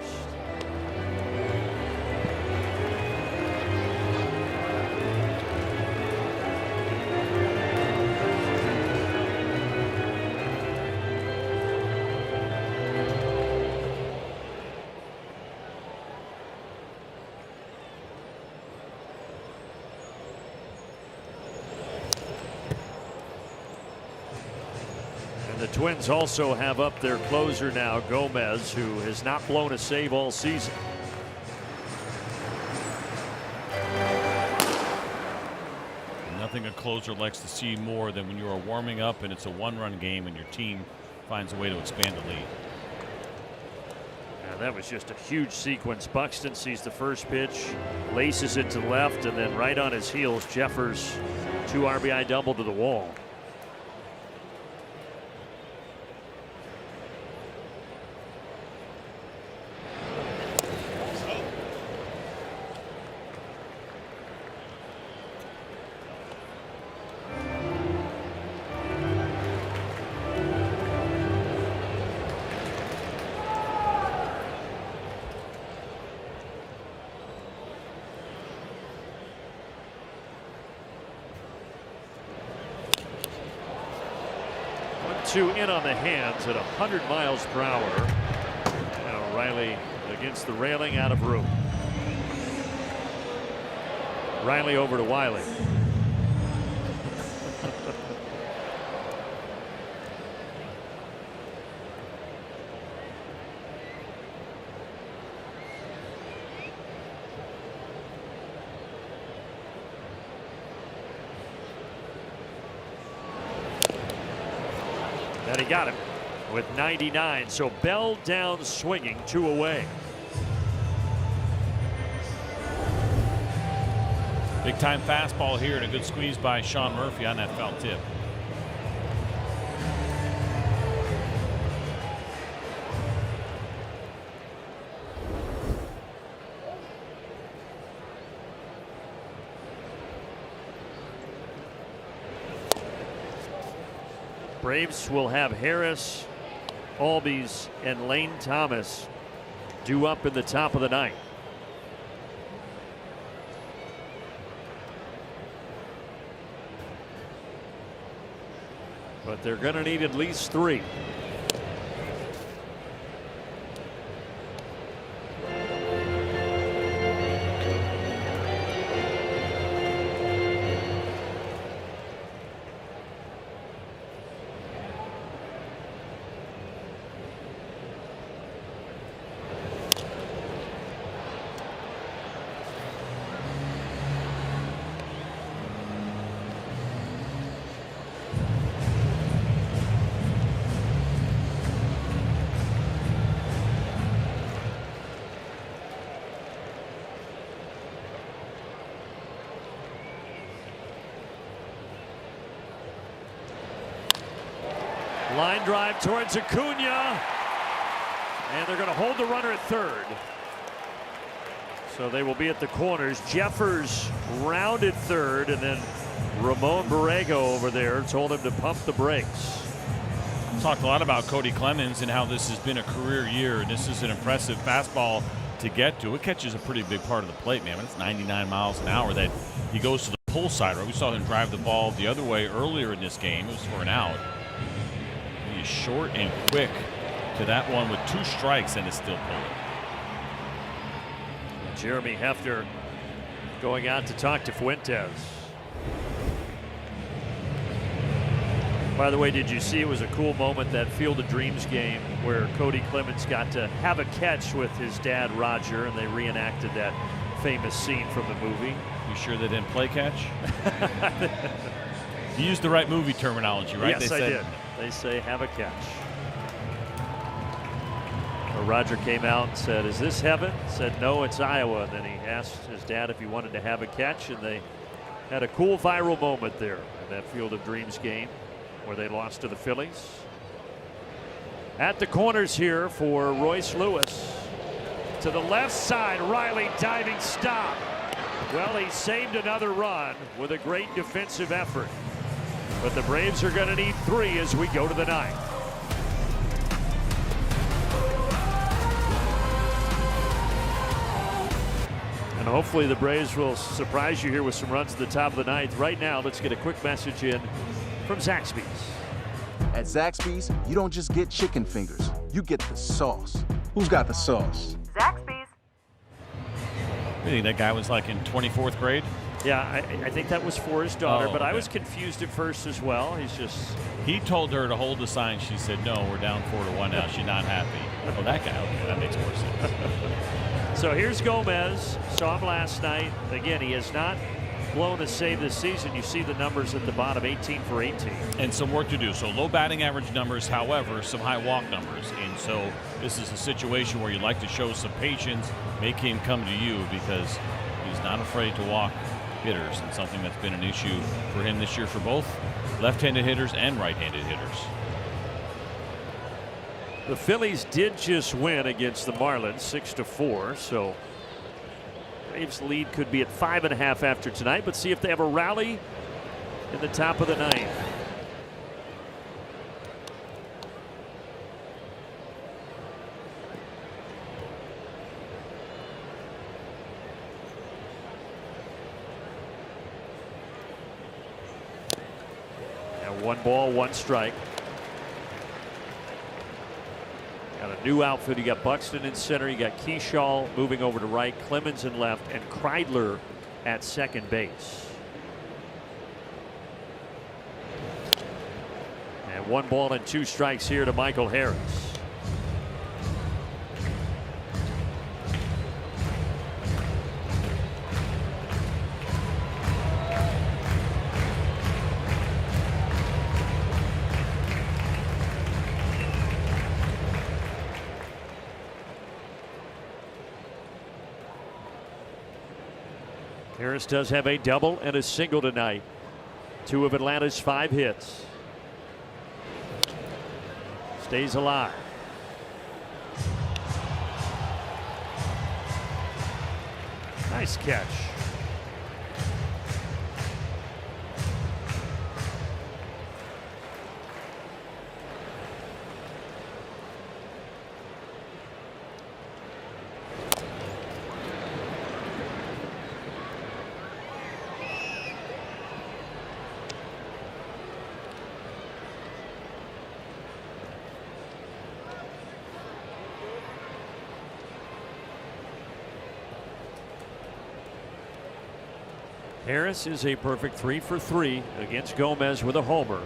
The Twins also have up their closer now, Gomez, who has not blown a save all season. Nothing a closer likes to see more than when you are warming up and it's a 1-run game and your team finds a way to expand the lead. And that was just a huge sequence. Buxton sees the first pitch, laces it to left, and then right on his heels, Jeffers 2 RBI double to the wall. Two in on the hands at 100 miles per hour. Now Riley against the railing, out of room. Riley over to Wiley. And he got him with 99. So Bell down swinging, 2 away. Big time fastball here and a good squeeze by Sean Murphy on that foul tip. Braves will have Harris, Albies, and Lane Thomas due up in the top of the ninth. But they're going to need at least 3. Line drive towards Acuna, and they're going to hold the runner at third. So they will be at the corners. Jeffers rounded third, and then Ramon Borrego over there told him to pump the brakes. Talked a lot about Cody Clemens and how this has been a career year, and this is an impressive fastball to get to. It catches a pretty big part of the plate, man. It's 99 miles an hour that he goes to the pull side. Right? We saw him drive the ball the other way earlier in this game. It was for an out. He's short and quick to that one with 2 strikes, and it's still pulling. Jeremy Hefner going out to talk to Fuentes. By the way, did you see it was a cool moment, that Field of Dreams game where Cody Clemens got to have a catch with his dad Roger, and they reenacted that famous scene from the movie. You sure they didn't play catch? You used the right movie terminology, right? Yes, I did. They say have a catch. Well, Roger came out and said, "Is this heaven?" Said, "No, it's Iowa." And then he asked his dad if he wanted to have a catch, and they had a cool viral moment there in that Field of Dreams game where they lost to the Phillies. At the corners here for Royce Lewis. To the left side, Riley diving stop. Well, he saved another run with a great defensive effort. But the Braves are going to need 3 as we go to the 9th. And hopefully the Braves will surprise you here with some runs at the top of the 9th. Right now, let's get a quick message in from Zaxby's. At Zaxby's, you don't just get chicken fingers, you get the sauce. Who's got the sauce? Zaxby's. I think that guy was like in 24th grade. Yeah, I think that was for his daughter, but okay. I was confused at first as well. He told her to hold the sign. She said, "No, we're down 4-1 now." She's not happy. Oh, that guy. Okay, that makes more sense. So here's Gomez. Saw him last night. Again, he has not blown a save this season. You see the numbers at the bottom, 18 for 18. And some work to do. So low batting average numbers, however, some high walk numbers. And so this is a situation where you'd like to show some patience, make him come to you, because he's not afraid to walk hitters, and something that's been an issue for him this year for both left-handed hitters and right-handed hitters. The Phillies did just win against the Marlins 6-4, so Braves lead could be at 5.5 after tonight, but see if they have a rally in the top of the 9th. And 1 ball, 1 strike. Got a new outfit. You got Buxton in center. You got Keyshaw moving over to right, Clemens in left, and Kreidler at second base. And 1 ball and 2 strikes here to Michael Harris. Harris does have a double and a single tonight. 2 of Atlanta's 5 hits. Stays alive. Nice catch. Harris is a perfect 3 for 3 against Gomez with a homer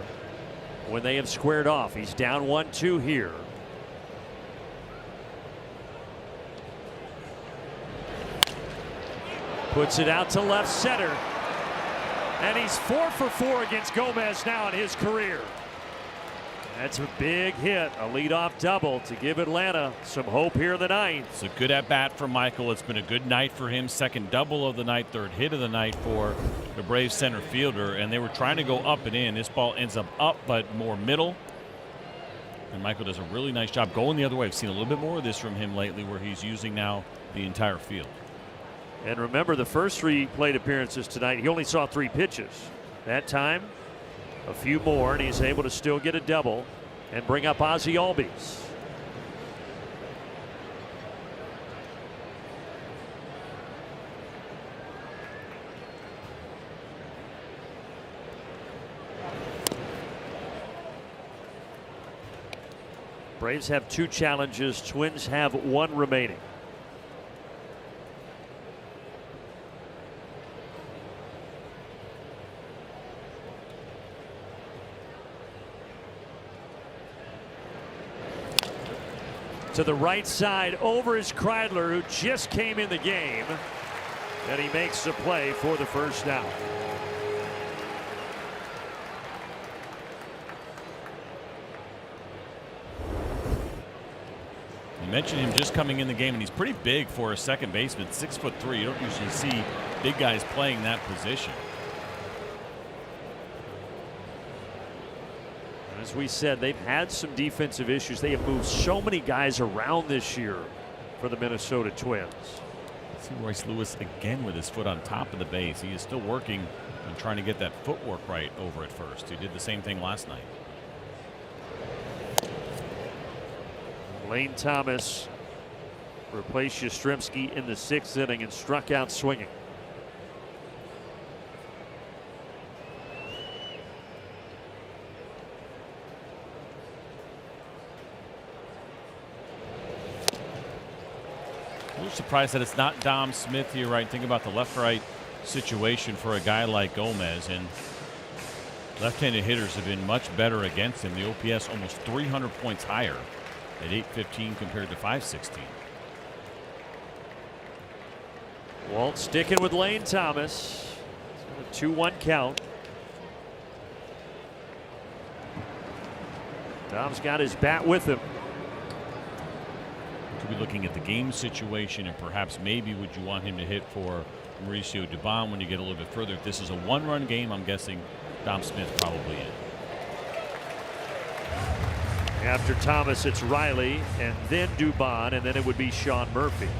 when they have squared off. He's down 1-2 here. Puts it out to left center. And he's 4 for 4 against Gomez now in his career. That's a big hit, a leadoff double to give Atlanta some hope here in the 9th. It's a good at-bat for Michael. It's been a good night for him. Second double of the night, 3rd hit of the night for the Braves center fielder. And they were trying to go up and in. This ball ends up, but more middle. And Michael does a really nice job going the other way. I've seen a little bit more of this from him lately, where he's using now the entire field. And remember, the first 3 plate appearances tonight, he only saw 3 pitches. That time, a few more, and he's able to still get a double and bring up Ozzie Albies. Braves have 2 challenges. Twins have 1 remaining. To the right side over is Kreidler, who just came in the game. And he makes the play for the first down. You mentioned him just coming in the game, and he's pretty big for a second baseman, 6'3". You don't usually see big guys playing that position. As we said, they've had some defensive issues. They have moved so many guys around this year for the Minnesota Twins. Let's see Royce Lewis again with his foot on top of the base. He is still working on trying to get that footwork right over at first. He did the same thing last night. Lane Thomas replaced Yastrzemski in the 6th inning and struck out swinging. A little surprised that it's not Dom Smith here, right? Think about the left-right situation for a guy like Gomez, and left-handed hitters have been much better against him. The OPS almost 300 points higher at 815 compared to 516. Walt sticking with Lane Thomas. A 2-1 count. Dom's got his bat with him. Could be looking at the game situation, and perhaps maybe would you want him to hit for Mauricio Dubon when you get a little bit further. If this is a one-run game, I'm guessing Dom Smith probably in. After Thomas, it's Riley, and then Dubon, and then it would be Sean Murphy.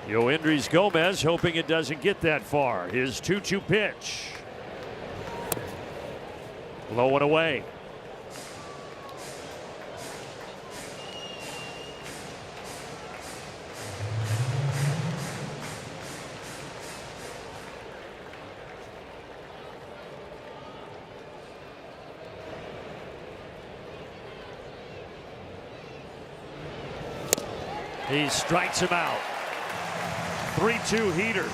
Yoendrys Gomez hoping it doesn't get that far. His 2-2 pitch. Low and away. He strikes him out. 3-2 heater.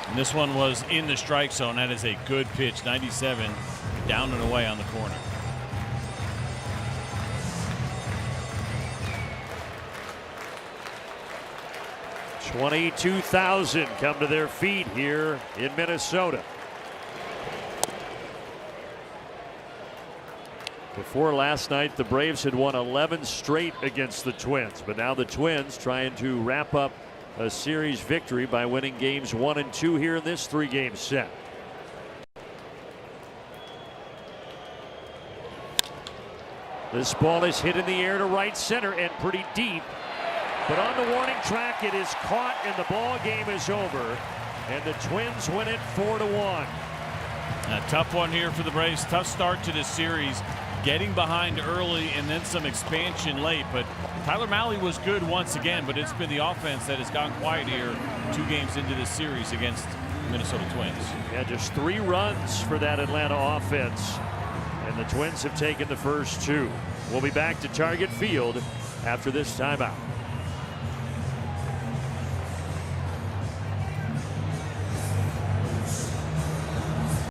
And this one was in the strike zone. That is a good pitch. 97 down and away on the corner. $22,000 come to their feet here in Minnesota. Before last night, the Braves had won 11 straight against the Twins, but now the Twins trying to wrap up a series victory by winning games 1 and 2 here in this 3-game set. This ball is hit in the air to right center and pretty deep, but on the warning track it is caught and the ball game is over, and the Twins win it 4-1. A tough one here for the Braves. Tough start to this series. Getting behind early and then some expansion late, but Tyler Mahle was good once again, but it's been the offense that has gone quiet here 2 games into this series against the Minnesota Twins. Yeah, just 3 runs for that Atlanta offense, and the Twins have taken the first 2. We'll be back to Target Field after this timeout.